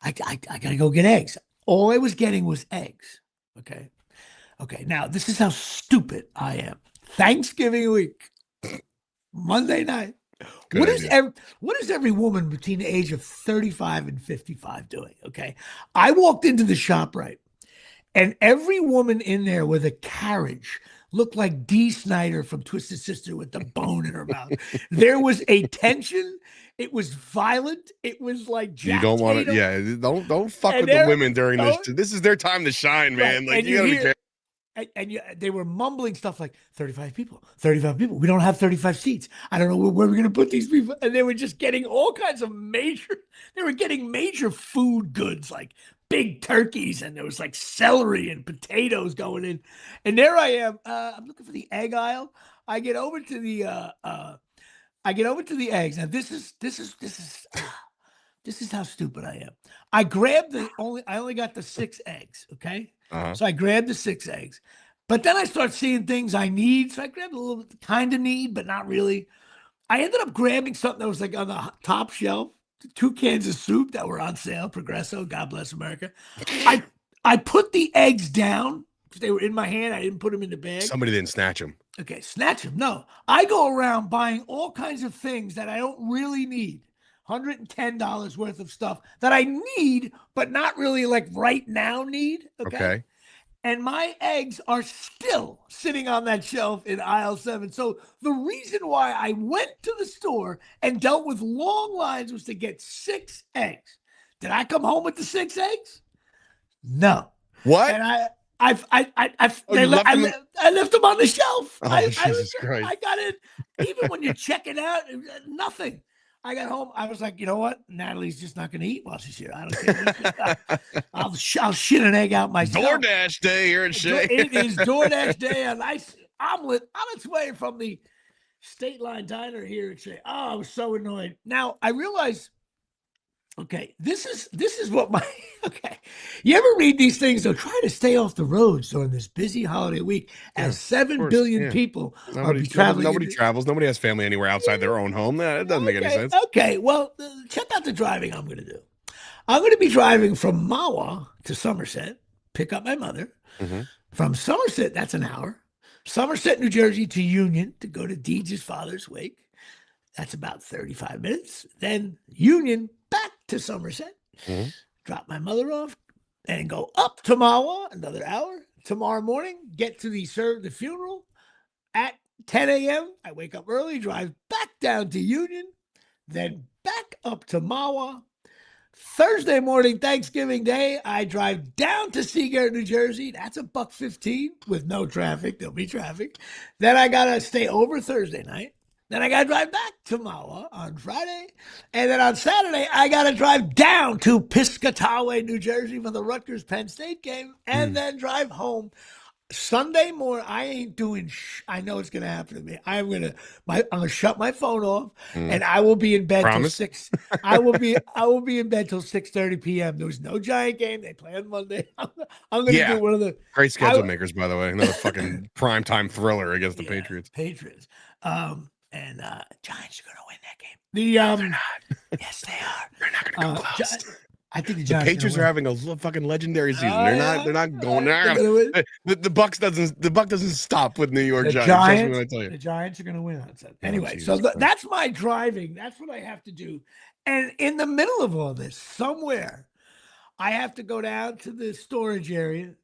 I got to go get eggs. All I was getting was eggs. Okay. Now, this is how stupid I am. Thanksgiving week, Monday night. What is every woman between the age of 35 and 55 doing? Okay. I walked into the shop, right? And every woman in there with a carriage looked like Dee Snider from Twisted Sister with the bone in her mouth. There was a tension. It was violent. It was like Jack you don't want to, don't fuck with the women during this. This is their time to shine, man. Right. Like you gotta be careful. they were mumbling stuff like 35 people. We don't have 35 seats. I don't know where we're going to put these people. And they were just getting all kinds of major food goods, like big turkeys, and there was like celery and potatoes going in. And there I am. I'm looking for the egg aisle. I get over to the eggs. Now this is how stupid I am. I only got the 6 eggs. Okay. So I grabbed the 6 eggs, but then I start seeing things I need. So I grabbed a little bit, kind of need, but not really. I ended up grabbing something that was like on the top shelf, 2 cans of soup that were on sale, Progresso, God bless America. I put the eggs down because they were in my hand. I didn't put them in the bag. Somebody didn't snatch them. Okay, snatch them. No, I go around buying all kinds of things that I don't really need. $110 worth of stuff that I need, but not really like right now need. Okay. And my eggs are still sitting on that shelf in aisle 7. So the reason why I went to the store and dealt with long lines was to get 6 eggs. Did I come home with the 6 eggs? No. What? And I left them on the shelf. Oh, Jesus Christ. I got it. Even when you check it out, nothing. I got home. I was like, you know what? Natalie's just not going to eat while she's here. I don't care. I'll shit an egg out myself. DoorDash day here at Shea. It is DoorDash day. A nice omelet on its way from the State Line Diner here at Shea. Oh, I was so annoyed. Now I realize, okay, this is what okay. You ever read these things? They'll try to stay off the roads during this busy holiday week as 7 billion people are traveling. Nobody travels. Nobody has family anywhere outside their own home. That doesn't make any sense. Okay, well, check out the driving I'm going to do. I'm going to be driving from Mahwah to Somerset, pick up my mother. From Somerset, that's an hour. Somerset, New Jersey to Union to go to Deeds' father's wake. That's about 35 minutes. Then Union back to Somerset. Drop my mother off and go up to Mahwah, another hour. Tomorrow morning, get to the funeral at 10 a.m. I wake up early, drive back down to Union, then back up to Mahwah. Thursday morning, Thanksgiving Day, I drive down to Seagirt, New Jersey. That's $1.15 with no traffic. There'll be traffic. Then I got to stay over Thursday night. Then I got to drive back to Mahwah on Friday. And then on Saturday, I got to drive down to Piscataway, New Jersey for the Rutgers Penn State game and then drive home. Sunday morning, I ain't doing I know it's going to happen to me. I'm going to shut my phone off and I will be in bed till 6. I will be in bed till 6:30 p.m. There was no Giant game. They play on Monday. I'm going to do one of the great schedule makers, by the way. Another fucking primetime thriller against the Patriots. And Giants are going to win that game. No, they're not. Yes, they are. They're not going to go close. I think the Giants. Patriots are having a fucking legendary season. They're not going there. The Buck doesn't stop with New York Giants. The Giants are going to win on Sunday. Anyway, so that's my driving. That's what I have to do. And in the middle of all this, somewhere, I have to go down to the storage area,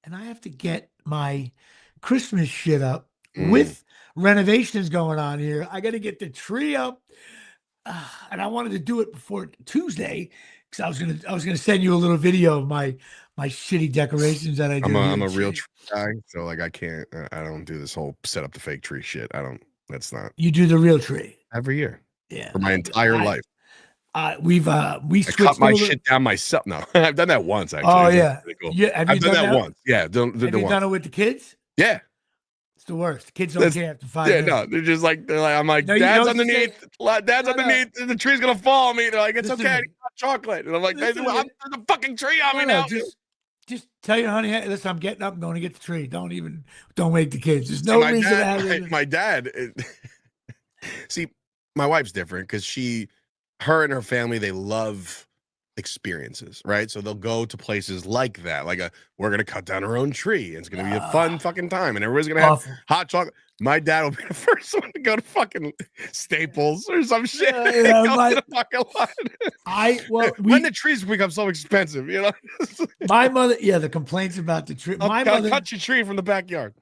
and I have to get my Christmas shit up with renovations going on here. I got to get the tree up, and I wanted to do it before Tuesday because I was gonna send you a little video of my shitty decorations that I do. I'm a real tree guy, so like I don't do this whole set up the fake tree shit. That's not. You do the real tree every year. Yeah, for my entire life. We cut my shit down myself. No, I've done that once actually. Oh yeah, cool. I've done that once. Yeah, have you done it with the kids? Yeah. The worst. The kids don't care after 5 minutes. No, they're like, I'm like, no, Dad's underneath. Dad's underneath. The tree's gonna fall on me. They're like, it's okay. I got chocolate. And I'm like, there's a fucking tree on me now. Just tell your honey, hey, listen, I'm getting up. I'm going to get the tree. Don't wake the kids. There's no reason to have my dad. See, my wife's different because her and her family, they love experiences, right? So they'll go to places like that, we're gonna cut down our own tree. It's gonna be a fun fucking time, and everybody's gonna have hot chocolate. My dad will be the first one to go to fucking Staples or some shit. When the trees become so expensive, my mother, the complaints about the tree. Cut your tree from the backyard.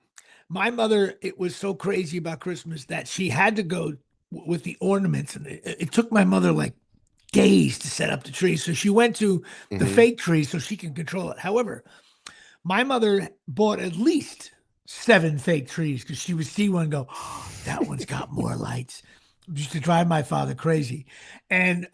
My mother, it was so crazy about Christmas that she had to go with the ornaments, and it took my mother like days to set up the tree. So she went to the fake tree so she can control it. However, my mother bought at least 7 fake trees because she would see one and go, oh, that one's got more lights. It used to drive my father crazy. And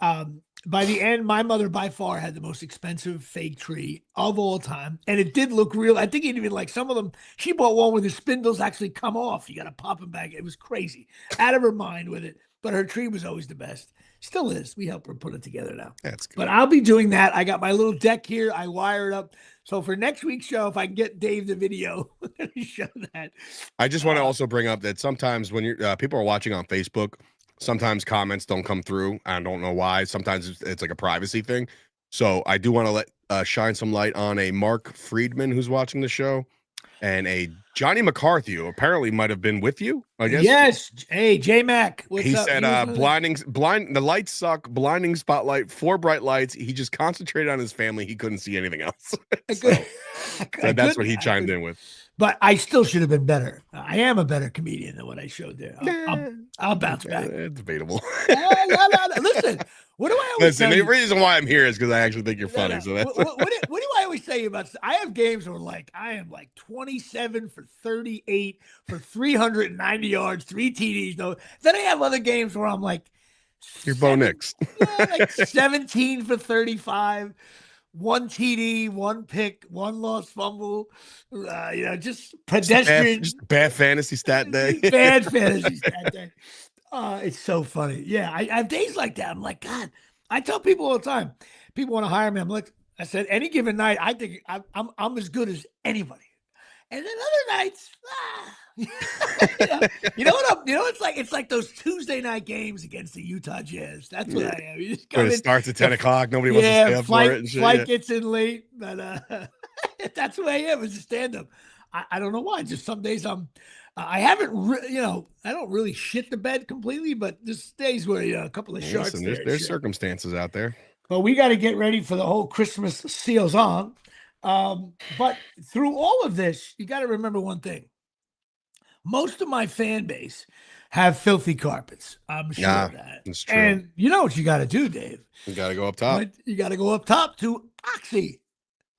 by the end, my mother by far had the most expensive fake tree of all time. And it did look real. I think even like some of them, she bought one where the spindles actually come off. You got to pop them back. It was crazy. Out of her mind with it. But her tree was always the best. Still is. We help her put it together now. That's good. But I'll be doing that. I got my little deck here. I wire it up. So for next week's show, if I can get Dave the video, we're going to show that. I just want to also bring up that sometimes when you're people are watching on Facebook, sometimes comments don't come through. I don't know why. Sometimes it's like a privacy thing. So I do want to let shine some light on a Mark Friedman who's watching the show, and a Johnny McCarthy, who apparently might have been with you, I guess. Yes. Hey, J-Mac. He said, the lights suck, blinding spotlight, 4 bright lights. He just concentrated on his family. He couldn't see anything else. So that's what he chimed in with. But I still should have been better. I am a better comedian than what I showed there. I'll bounce back. It's debatable. No. Listen, what do I always Listen, the reason why I'm here is because I actually think you're funny. So that's what do I always say about? I have games where I am like 27 for 38 for 390 yards, 3 TDs. No, then I have other games where I'm like, you're Bo Nix. like 17 for 35. 1 TD, 1 pick, 1 lost fumble, just pedestrian. Just bad fantasy stat day. Bad fantasy stat day. It's so funny. Yeah, I have days like that. I'm like, God, I tell people all the time, people want to hire me. I'm like, I said, any given night, I think I'm as good as anybody. And then other nights, it's like those Tuesday night games against the Utah Jazz. That's what I am. You just when it starts at 10 o'clock, nobody wants to stay up for it. And shit, flight gets in late, but that's the way I am. It's a stand-up. I don't know why. Just some days I haven't, I don't really shit the bed completely, but there's days where a couple of sharks. There's circumstances out there. But we got to get ready for the whole Christmas seals on. But through all of this, you got to remember one thing. Most of my fan base have filthy carpets. I'm sure of that. It's true. And you know what you got to do, Dave? You got to go up top. You got to go up top to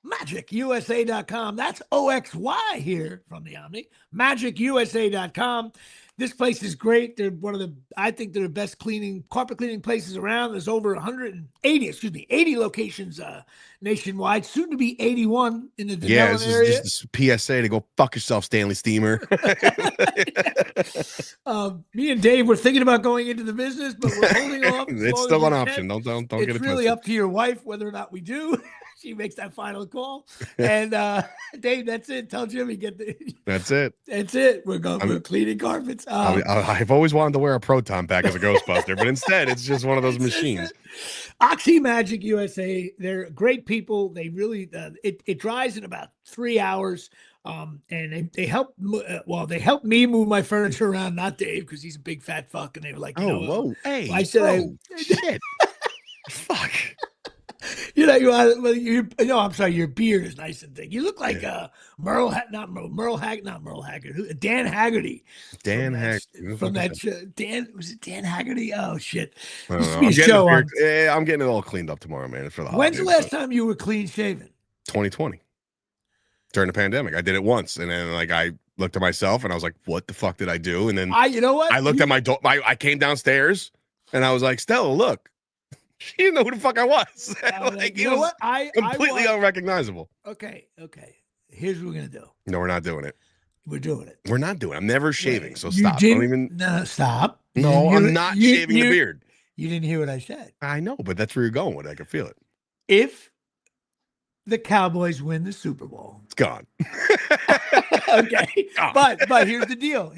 OxyMagicUSA.com. That's OXY here from the Omni. MagicUSA.com. This place is great. They're I think they're the best carpet cleaning places around. There's over 80 locations nationwide, soon to be 81 in the Denellen area. Just PSA to go fuck yourself, Stanley Steamer. Me and Dave were thinking about going into the business, but we're holding off. It's still an option. Don't get it twisted. It's really up to your wife whether or not we do. She makes that final call. And Dave, that's it. Tell Jimmy That's it. That's it. We're cleaning carpets. I've always wanted to wear a proton pack as a Ghostbuster, but instead it's just one of those machines. Oxy Magic USA. They're great people. They really it dries in about 3 hours. And they help. They helped me move my furniture around, not Dave, because he's a big fat fuck. And they were like, hey, I said, shit, fuck. I'm sorry. Your beard is nice and thick. You look like Merle Haggard. Dan Haggerty. Dan Haggerty from that show. Was it Dan Haggerty? Oh shit! I'm getting it all cleaned up tomorrow, man. For the When's the last time you were clean shaven? 2020. During the pandemic, I did it once, and then I looked at myself and I was like, "What the fuck did I do?" And then you know what? I looked at my door. I came downstairs and I was like, "Stella, look." She didn't know who the fuck I was. Completely unrecognizable. Okay. Here's what we're gonna do. No, we're not doing it. We're doing it. We're not doing it. I'm never shaving, so stop. No, stop. No, I'm not shaving the beard. You didn't hear what I said. I know, but that's where you're going with it. I can feel it. If the Cowboys win the Super Bowl, it's gone. Okay, but here's the deal.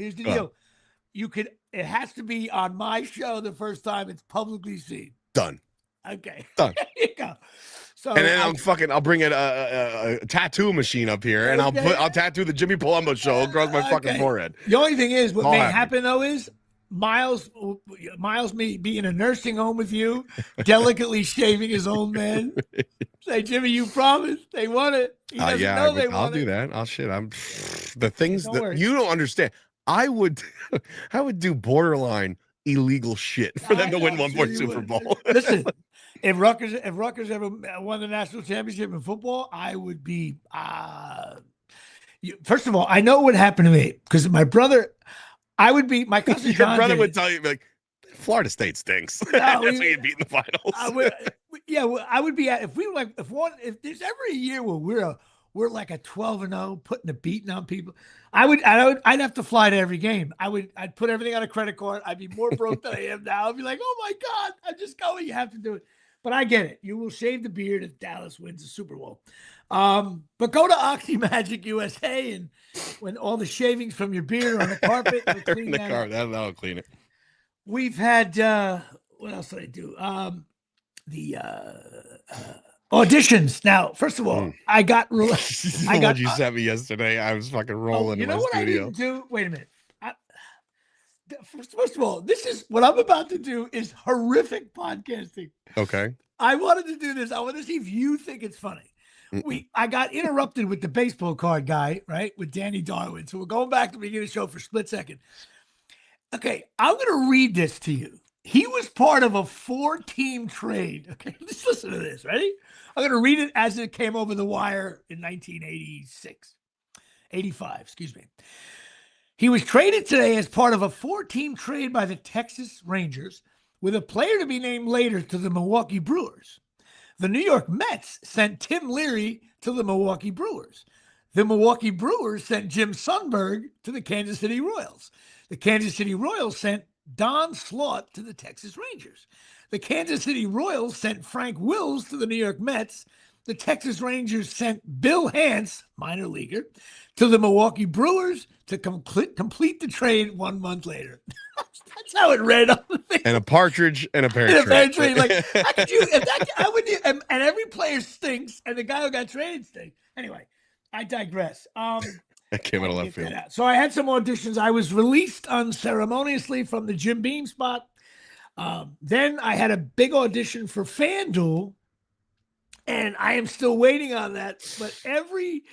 It has to be on my show the first time it's publicly seen. Done. Okay. Done. There you go. So and then I'll bring a tattoo machine up here and I'll tattoo the Jimmy Palumbo Show across my fucking forehead. The only thing is, what may happen though is Miles may be in a nursing home with you, delicately shaving his old man. Say, Jimmy, you promised. They want it. He doesn't know they want it. I'll do that. I'm the things that you don't understand. I would do borderline illegal shit for them to win one more Super Bowl. Listen, if Rutgers ever won the national championship in football, I would be First of all, I know what happened to me because my brother, my cousin Your John brother did would it. tell you, like, Florida State stinks. No, That's what you'd beat in the finals. I would be at if there's ever a year where we're like a 12-0, putting a beating on people. I'd have to fly to every game. I'd put everything on a credit card. I'd be more broke than I am now. I'd be like, oh my God, I'm just going. You have to do it. But I get it. You will shave the beard if Dallas wins the Super Bowl. But go to Oxy Magic USA, and when all the shavings from your beard are on the carpet, clean that up. That'll clean it. We've had what else did I do? The auditions. Now, first of all, I got what you sent me yesterday. I was fucking rolling in my studio. I didn't do? Wait a minute. First of all, this is what I'm about to do is horrific podcasting. Okay. I wanted to do this. I want to see if you think it's funny. I got interrupted with the baseball card guy, right? With Danny Darwin. So we're going back to the beginning of the show for a split second. Okay, I'm going to read this to you. He was part of a 4-team trade. Okay, let's listen to this. Ready? I'm going to read it as it came over the wire in 85, excuse me. He was traded today as part of a 4-team trade by the Texas Rangers with a player to be named later to the Milwaukee Brewers. The New York Mets sent Tim Leary to the Milwaukee Brewers. The Milwaukee Brewers sent Jim Sundberg to the Kansas City Royals. The Kansas City Royals sent Don Slaught to the Texas Rangers. The Kansas City Royals sent Frank Wills to the New York Mets. The Texas Rangers sent Bill Hance, minor leaguer, to the Milwaukee Brewers to complete the trade 1 month later. That's how it read on the thing. And a partridge and a pear tree. Like, how could you? I would. And every player stinks, and the guy who got traded stinks. Anyway, I digress. That came out of left field. So I had some auditions. I was released unceremoniously from the Jim Beam spot. Then I had a big audition for FanDuel, and I am still waiting on that. But every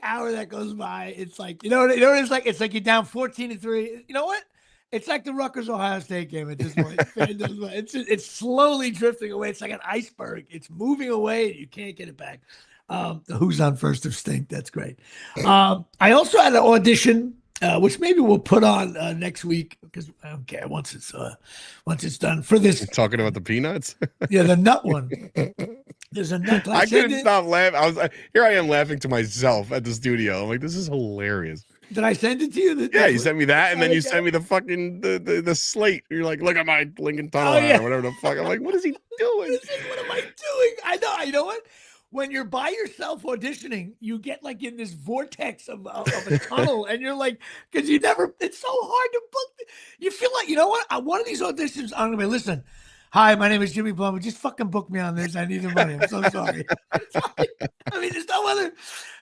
hour that goes by, it's like it's like you're down 14-3. You know what? It's like the Rutgers Ohio State game at this point. It's slowly drifting away. It's like an iceberg. It's moving away. And you can't get it back. The Who's on First of Stink. That's great. I also had an audition, which maybe we'll put on next week because I don't care once it's done for this. You're talking about the peanuts? Yeah, the nut one. There's a nut. I couldn't stop laughing. Here I am laughing to myself at the studio. I'm like, this is hilarious. Did I send it to you? Yeah, you sent me that, and then you sent me the fucking the slate. You're like, look at my Lincoln Tunnel or whatever the fuck. I'm like, what is he doing? What am I doing? I know. You know what? When you're by yourself auditioning, you get like in this vortex of a tunnel, and you're like, because it's so hard to book. You feel like, you know what? One of these auditions, I'm gonna be, listen, hi, my name is Jimmy Palumbo. Just fucking book me on this. I need the money. I'm so sorry. I mean, there's no other.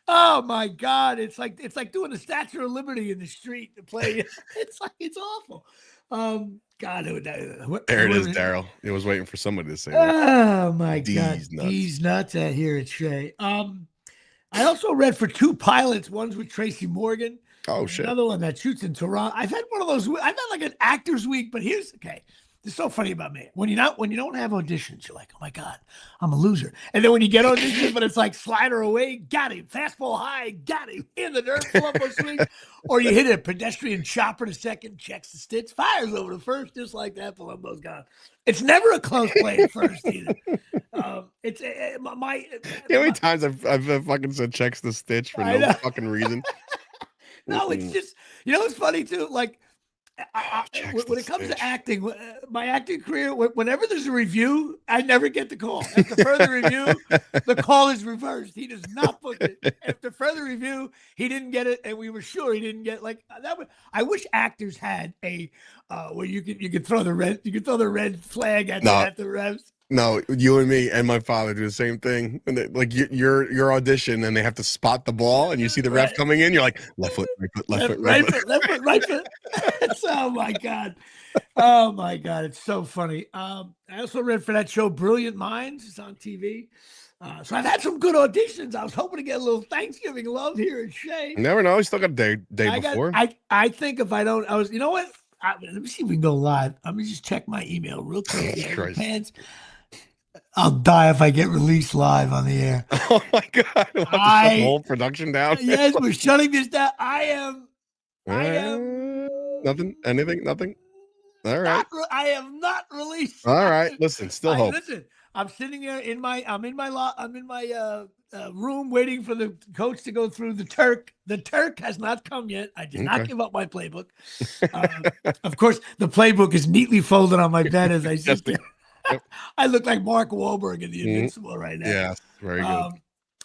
Oh my God. It's like doing the Statue of Liberty in the street to play. It's awful. God, there it is, Daryl. He was waiting for somebody to say that. Oh my God. Nuts. These nuts out here at Shea. I also read for 2 pilots. One's with Tracy Morgan. Oh shit. Another one that shoots in Toronto. I've had one of those. I've had like an actor's week, but here's okay. It's so funny about me. When you don't have auditions, you're like, oh my God, I'm a loser. And then when you get auditions, but it's like slider away, got him. Fastball high, got him. In the dirt, Palumbo swing. Or you hit a pedestrian chopper to second, checks the stitch, fires over to first, just like that. Palumbo's gone. It's never a close play at first either. How many times I've fucking said checks the stitch for no fucking reason? No, it's just, it's funny too. Like, when it comes to acting, my acting career, whenever there's a review, I never get the call. After further review, the call is reversed. He does not book it. After further review, he didn't get it, and we were sure he didn't get like that. I wish actors had a where you could throw the red flag at the refs. No, you and me and my father do the same thing. And they, like your audition, and they have to spot the ball, and you see the ref coming in. You're like, left foot, right foot, left foot, right foot, left foot, right foot. Oh my God, it's so funny. I also read for that show, Brilliant Minds. It's on TV. So I've had some good auditions. I was hoping to get a little Thanksgiving love here at Shea. You never know. You still got a day before. I think if I don't, you know what? Let me see if we can go live. Let me just check my email real quick. I'll die if I get released live on the air. Oh my God! We'll have to shut the whole production down. Yes, we're shutting this down. I am. Nothing. Anything. Nothing. All right. I am not released. All right. Listen. Still hope. Listen. I'm sitting there in my room waiting for the coach to go through the Turk. The Turk has not come yet. I did not give up my playbook. Of course, the playbook is neatly folded on my bed as I sit there. Yep. I look like Mark Wahlberg in The Invincible right now. Yeah, very good.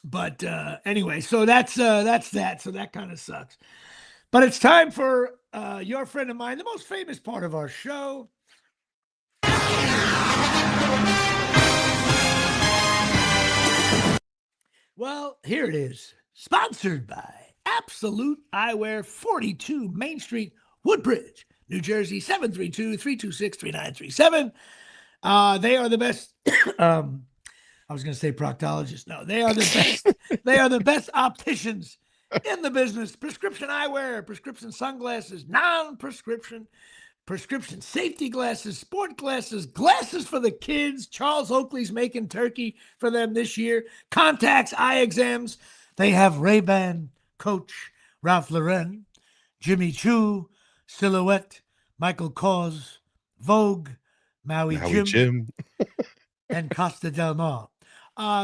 But anyway, so that's that. So that kind of sucks. But it's time for your friend of mine, the most famous part of our show. Well, here it is. Sponsored by Absolute Eyewear, 42 Main Street, Woodbridge, New Jersey, 732-326-3937. They are the best. I was going to say proctologists. No, they are the best. They are the best opticians in the business. Prescription eyewear, prescription sunglasses, non-prescription, prescription safety glasses, sport glasses, glasses for the kids. Charles Oakley's making turkey for them this year. Contacts, eye exams. They have Ray-Ban, Coach, Ralph Lauren, Jimmy Choo, Silhouette, Michael Kors, Vogue, Maui Jim, and Costa Del Mar.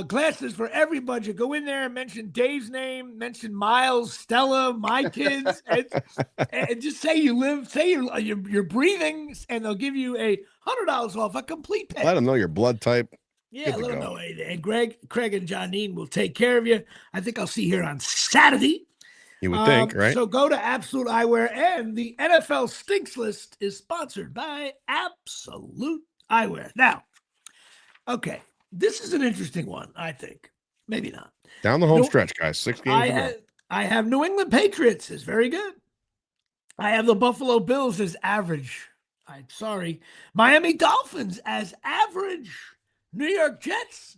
Glasses for every budget. Go in there and mention Dave's name, mention Miles, Stella, my kids, and just say you live, say you're breathing, and they'll give you $100 off a complete pack. Let them know your blood type. Yeah, let them know. And Craig and Johnine will take care of you. I think I'll see you here on Saturday. You would think, right? So go to Absolute Eyewear, and the NFL Stinks List is sponsored by Absolute Eyewear. Now, okay, this is an interesting one, I think. Maybe not. Down the home stretch, guys. 6 games. I have New England Patriots as very good. I have the Buffalo Bills as average. I'm sorry. Miami Dolphins as average. New York Jets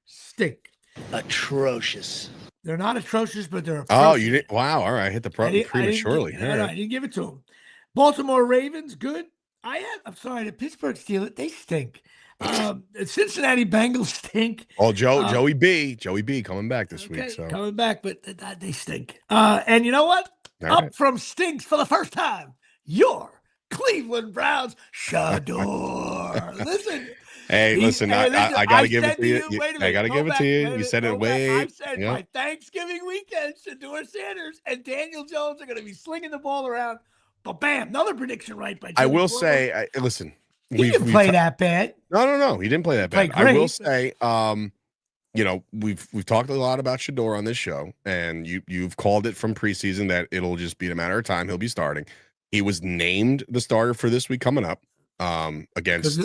stink. Atrocious. They're not atrocious, but they're atrocious. Oh, you didn't? Wow. All right. Hit the prematurely. I didn't give it to them. Baltimore Ravens, good. I'm sorry, the Pittsburgh Steelers, they stink. Cincinnati Bengals stink. Oh, Joey B coming back this week. So coming back, but they stink. And you know what? Up from stinks for the first time, your Cleveland Browns. Shador. Listen. Hey, listen, I got to give it to you. I got to give it to you. You said it way. I said my Thanksgiving weekend, Shador Sanders and Daniel Jones are going to be slinging the ball around. But bam, another prediction right by Jimmy I will Palumbo. say, listen. He didn't play that bad. No. He didn't play that bad. I will say, we've talked a lot about Shador on this show, and you've called it from preseason that it'll just be a matter of time. He'll be starting. He was named the starter for this week coming up against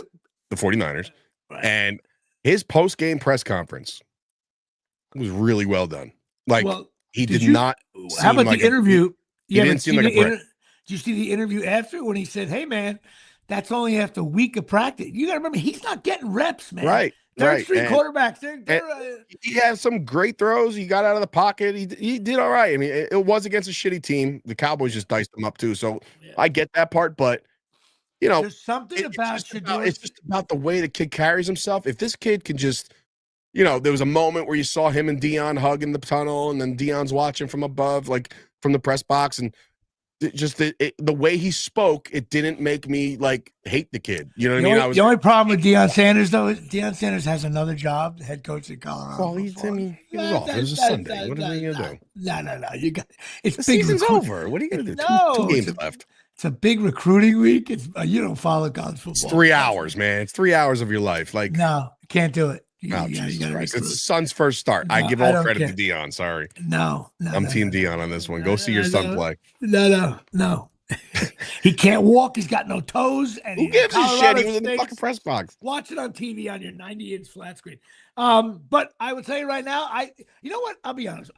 the 49ers. Right. And his post-game press conference was really well done. Like, he did not. How about the interview? He didn't seem like a prick. Did you see the interview after when he said, "Hey, man, that's only after a week of practice"? You got to remember, he's not getting reps, man. Right. Third string quarterbacks. He had some great throws. He got out of the pocket. He did all right. I mean, it was against a shitty team. The Cowboys just diced him up too. So I get that part, but there's something about Shador. It's just about the way the kid carries himself. If this kid can just, there was a moment where you saw him and Dion hug in the tunnel, and then Dion's watching from above, like from the press box, and just the way he spoke, it didn't make me hate the kid. You know what I mean? The only problem with Deion Sanders, though, is Deion Sanders has another job, head coach in Colorado. Well, he was off. It was a Sunday. What are you gonna do? No. It's the season's over. What are you gonna do? Two games left. It's a big recruiting week. It's you don't follow college football. It's 3 hours, man. It's 3 hours of your life. No, can't do it. Jesus Christ. It's the son's first start. I give all credit to Dion. Sorry. No. I'm Team Dion on this one. Go see your son play. No. He can't walk. He's got no toes. And who gives a shit? He was in the fucking press box. Watch it on TV on your 90-inch flat screen. But I would tell you right now, you know what? I'll be honest.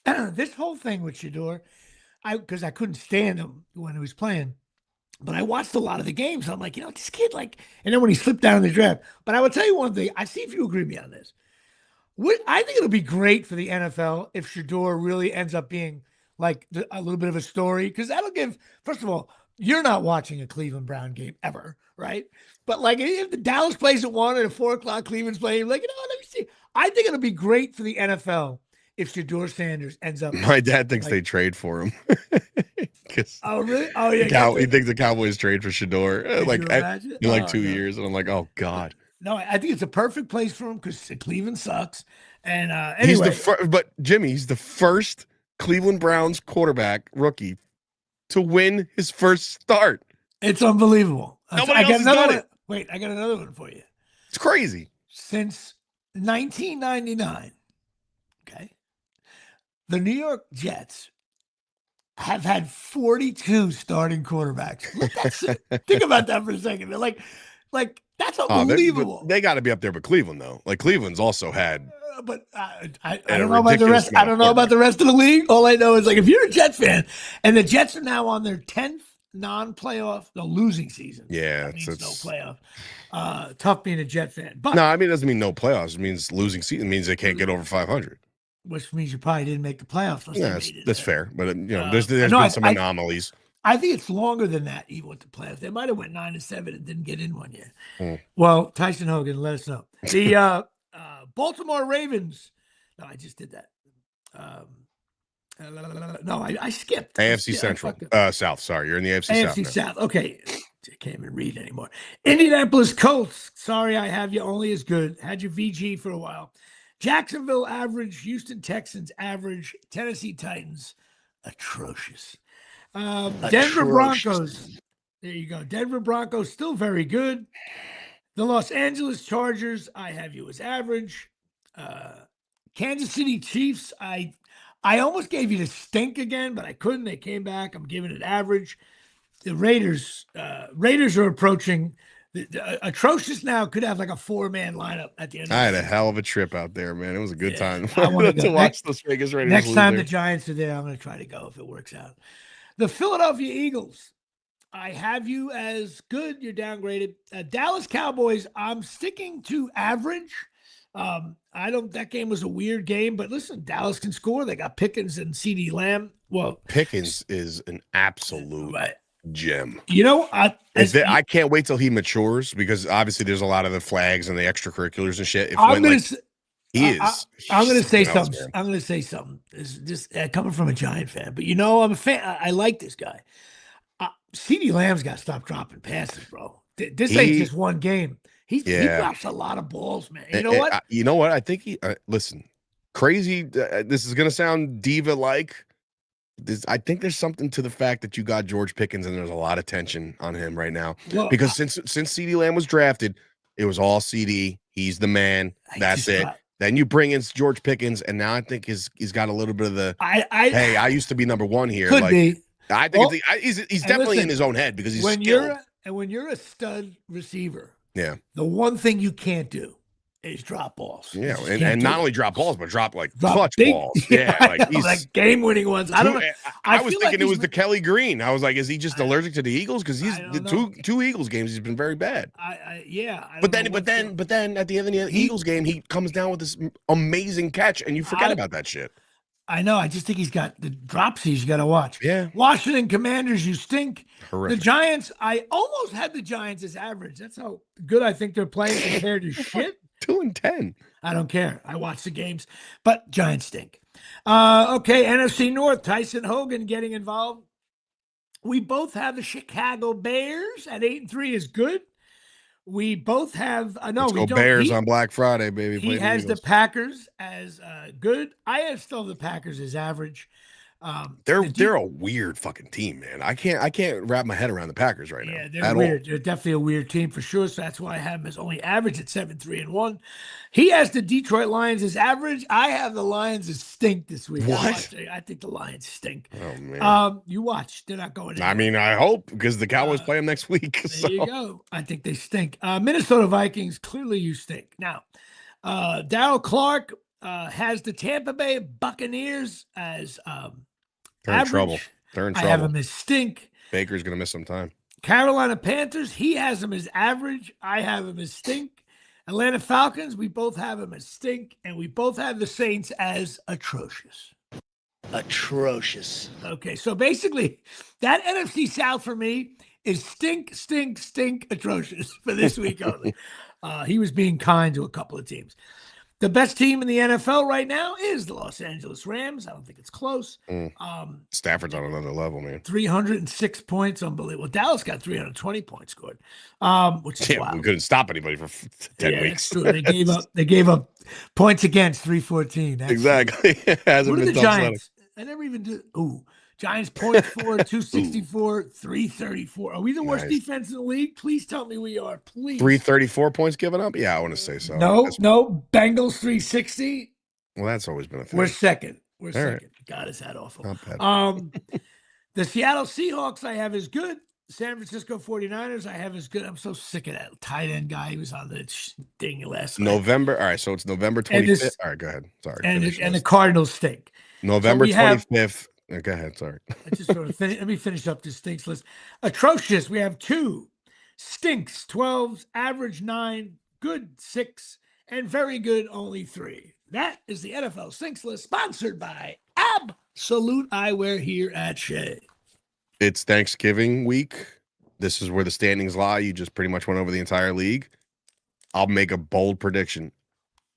This whole thing with Shador, because I couldn't stand him when he was playing. But I watched a lot of the games. I'm like, this kid, and then when he slipped down in the draft. But I will tell you one thing. I see if you agree with me on this. I think it'll be great for the NFL if Shador really ends up being a little bit of a story, because that'll give, first of all, you're not watching a Cleveland Brown game ever, right? But like if the Dallas plays at 1 and at 4:00 Cleveland's playing, like, let me see. I think it'll be great for the NFL if Shedeur Sanders ends up. My dad thinks they trade for him. Oh, really? Oh, yeah. He thinks the Cowboys trade for Shedeur in 2 years. And I'm like, oh, God. No, I think it's a perfect place for him because Cleveland sucks. And anyway. But Jimmy, he's the first Cleveland Browns quarterback rookie to win his first start. It's unbelievable. Nobody else has done it. Wait, I got another one for you. It's crazy. Since 1999, okay, the New York Jets have had 42 starting quarterbacks. Think about that for a second. They're like that's unbelievable. They got to be up there with Cleveland, though. Like Cleveland's also had. But I don't know about the rest. I don't know about the rest of the league. All I know is like if you're a Jets fan, and the Jets are now on their 10th non-playoff, losing season. Yeah, that means no playoff. Tough being a Jet fan. But no, I mean it doesn't mean no playoffs. It means losing season. It means they can't get over 500. Which means you probably didn't make the playoffs. Yeah, that's fair. But there's been some anomalies. I think it's longer than that, even with the playoffs. They might have went 9-7 and didn't get in one year. Well, Tyson Hogan, let us know. The Baltimore Ravens. No, I just did that. No, I skipped. AFC Central. South. Sorry, you're in the AFC South. AFC South. Okay. I can't even read anymore. Indianapolis Colts. Sorry, I have you only as good. Had you VG for a while. Jacksonville average. Houston Texans average. Tennessee Titans atrocious. Denver Broncos. There you go. Denver Broncos still very good. The Los Angeles Chargers. I have you as average. Kansas City Chiefs. I almost gave you the stink again, but I couldn't. They came back. I'm giving it average. The Raiders are approaching atrocious now. Could have like a 4-man lineup at the end. I had a hell of a trip out there, man. It was a good time I want to watch those Vegas Raiders. Next time the Giants are there, I'm going to try to go if it works out. The Philadelphia Eagles. I have you as good. You're downgraded. Dallas Cowboys. I'm sticking to average. That game was a weird game, but listen, Dallas can score. They got Pickens and CeeDee Lamb. Well, Pickens is an absolute gem. I can't wait till he matures because obviously there's a lot of the flags and the extracurriculars and shit. I'm going to say something. Man. I'm going to say something. It's just coming from a Giant fan, but I'm a fan. I like this guy. CeeDee Lamb's got to stop dropping passes, bro. This ain't just one game. He drops a lot of balls, man. You know what? I think listen, crazy. This is going to sound diva-like. I think there's something to the fact that you got George Pickens and there's a lot of tension on him right now. Well, because since CeeDee Lamb was drafted, it was all CD. He's the man. That's it. Then you bring in George Pickens, and now I think he's got a little bit of the hey, I used to be number one here. Could be. I think he's definitely in his own head because he's skilled. When you're a stud receiver, yeah, the one thing you can't do is drop balls. Yeah, and not only drop balls, but drop clutch balls. Yeah, like game-winning ones. I don't know. I was thinking it was the Kelly Green. I was like, is he just allergic to the Eagles? Because he's the two Eagles games, he's been very bad. But then at the end of the Eagles game, he comes down with this amazing catch, and you forget about that shit. I know. I just think he's got the dropsies you got to watch. Yeah. Washington Commanders, you stink. Horrific. The Giants, I almost had the Giants as average. That's how good I think they're playing compared to shit. 2-10. I don't care. I watch the games, but Giants stink. Okay, NFC North, Tyson Hogan getting involved. We both have the Chicago Bears at 8-3 is good. We both have Let's go Bears on Black Friday, baby. He has the Packers as good. I have still the Packers as average. They're a weird fucking team, man. I can't wrap my head around the Packers right now. Yeah, they're weird. They're definitely a weird team for sure. So that's why I have them as only average at 7-3-1. He has the Detroit Lions as average. I have the Lions as stink this week. What? I think the Lions stink. Oh man. You watch. They're not going anywhere. I mean, I hope because the Cowboys play them next week. There you go. I think they stink. Minnesota Vikings. Clearly, you stink. Now, Darryl Clark has the Tampa Bay Buccaneers as They're in trouble. I have him as stink. Baker's going to miss some time. Carolina Panthers, he has him as average. I have him as stink. Atlanta Falcons, we both have him as stink. And we both have the Saints as atrocious. atrocious. Okay, so basically, that NFC South for me is stink, atrocious for this week only. He was being kind to a couple of teams. The best team in the NFL right now is the Los Angeles Rams. I don't think it's close. Stafford's on another level, man. 306 points, unbelievable. Dallas got 320 points scored, which is wild. We couldn't stop anybody for 10 weeks. They gave up points against 314. Exactly. What are the Giants? I never even did. Giants points for 264, 334. Are we the worst defense in the league? Please tell me we are. Please. 334 points given up? Yeah, I want to say so. No. Bengals 360. Well, that's always been a thing. We're second. All right. God, is that awful? Not bad. The Seattle Seahawks I have is good. San Francisco 49ers I have is good. I'm so sick of that tight end guy. He was on the thing last night. November. All right, so it's November 25th. All right, go ahead. Sorry. And the Cardinals stink. November 25th. Go ahead. Sorry. Let me finish up this stinks list. Atrocious. We have 2. Stinks 12, average 9, good 6, and very good only 3. That is the NFL Stinks list, sponsored by Absolute Eyewear here at Shea. It's Thanksgiving week. This is where the standings lie. You just pretty much went over the entire league. I'll make a bold prediction.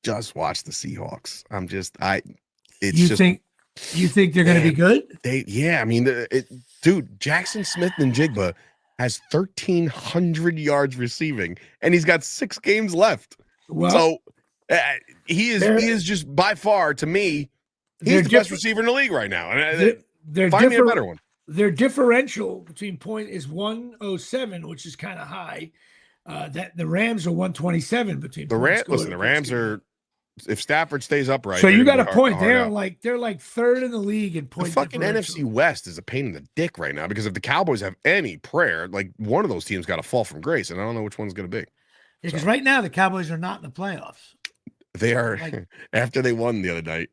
Just watch the Seahawks. You think they're going to be good? I mean, dude, Jackson Smith-Njigba has 1,300 yards receiving, and he's got 6 games left. Well, so he is just by far, to me, he's the best receiver in the league right now. Find me a better one. Their differential between point is 107, which is kind of high. That the Rams are 127 between. The Rams are. If Stafford stays upright, so you got a point. They're like 3rd in the league in points. The fucking NFC West is a pain in the dick right now because if the Cowboys have any prayer, like one of those teams got to fall from grace, and I don't know which one's going to be. Because right now the Cowboys are not in the playoffs. They are. After they won the other night,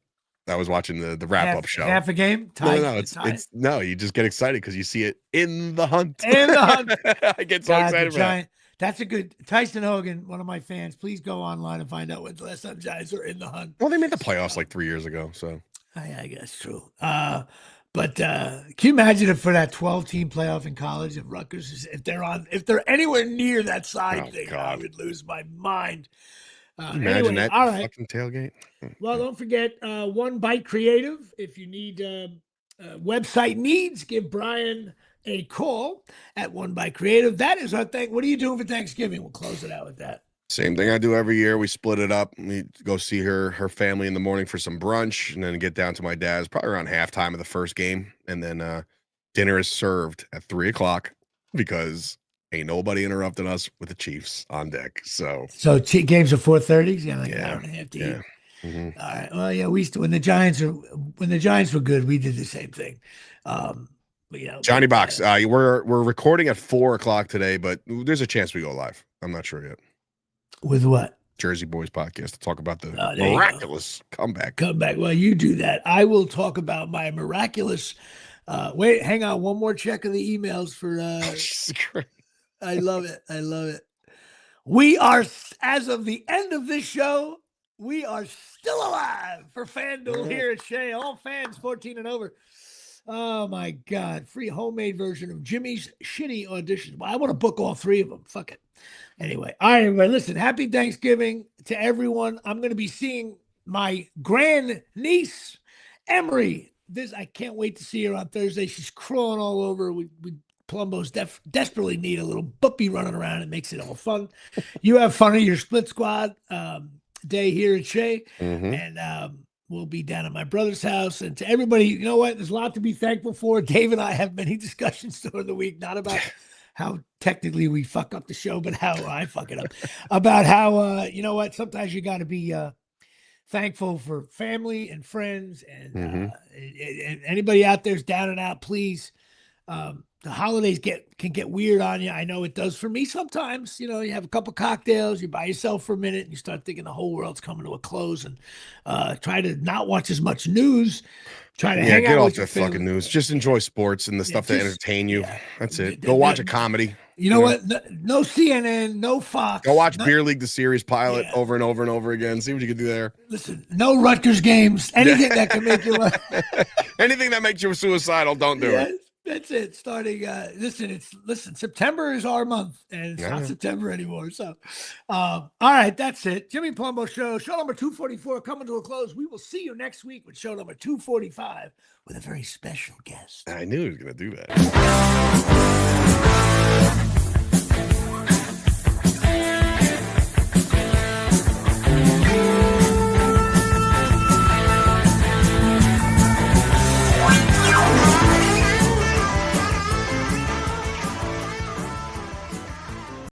I was watching the wrap up show. Half a game. No, you just get excited because you see it in the hunt. I get so excited about it. That's a good Tyson Hogan, one of my fans. Please go online and find out when's the last time Giants were in the hunt. Well, they made the playoffs like 3 years ago, so I guess true. But can you imagine if for that 12-team playoff in college, if Rutgers if they're anywhere near that side thing, God. I would lose my mind. Imagine that fucking tailgate. Well, don't forget One Bite Creative. If you need website needs, give Brian a call at One Bite Creative. That is our thing. What are you doing for Thanksgiving? We'll close it out with that. Same thing I do every year. We split it up. We go see her family in the morning for some brunch, and then get down to my dad's probably around halftime of the first game, and then dinner is served at 3:00 because ain't nobody interrupting us with the Chiefs on deck. So games are 4:30. Yeah, an hour and a half to eat. Mm-hmm. All right. Well, yeah, we used to when the Giants were good, we did the same thing. Johnny Box, we're recording at 4:00 today, but there's a chance we go live. I'm not sure yet. With what? Jersey Boys podcast to talk about the miraculous comeback. Well, you do that. I will talk about my miraculous. Wait, hang on. One more check of the emails for. I love it. We are, as of the end of this show, we are still alive for FanDuel here at Shea. All fans 14 and over. Oh my God. Free homemade version of Jimmy's shitty auditions. Well, I want to book all 3 of them. Fuck it. Anyway. All right, everybody. Listen, happy Thanksgiving to everyone. I'm going to be seeing my grand niece, Emery. I can't wait to see her on Thursday. She's crawling all over. We Palumbos desperately need a little puppy running around. It makes it all fun. You have fun at your split squad day here at Shea. And we'll be down at my brother's house. And to everybody, you know what? There's a lot to be thankful for. Dave and I have many discussions during the week, not about how technically we fuck up the show, but how I fuck it up. About how, you know what? Sometimes you got to be thankful for family and friends. And anybody out there's down and out, please. The holidays can get weird on you. I know it does for me sometimes. You know, you have a couple cocktails, you're by yourself for a minute, and you start thinking the whole world's coming to a close. And try to not watch as much news. Try to hang out get with off your the fucking news. Just enjoy sports and the stuff that entertain you. That's it. Go watch a comedy. You know what? No CNN, no Fox. Go watch Beer League, the series pilot, over and over and over again. See what you can do there. Listen, no Rutgers games. Anything that can make you anything that makes you suicidal, don't do it. That's it. Starting, listen. September is our month, and it's not September anymore. So, all right, that's it. Jimmy Palumbo Show, show number 244, coming to a close. We will see you next week with show number 245 with a very special guest. I knew he was going to do that.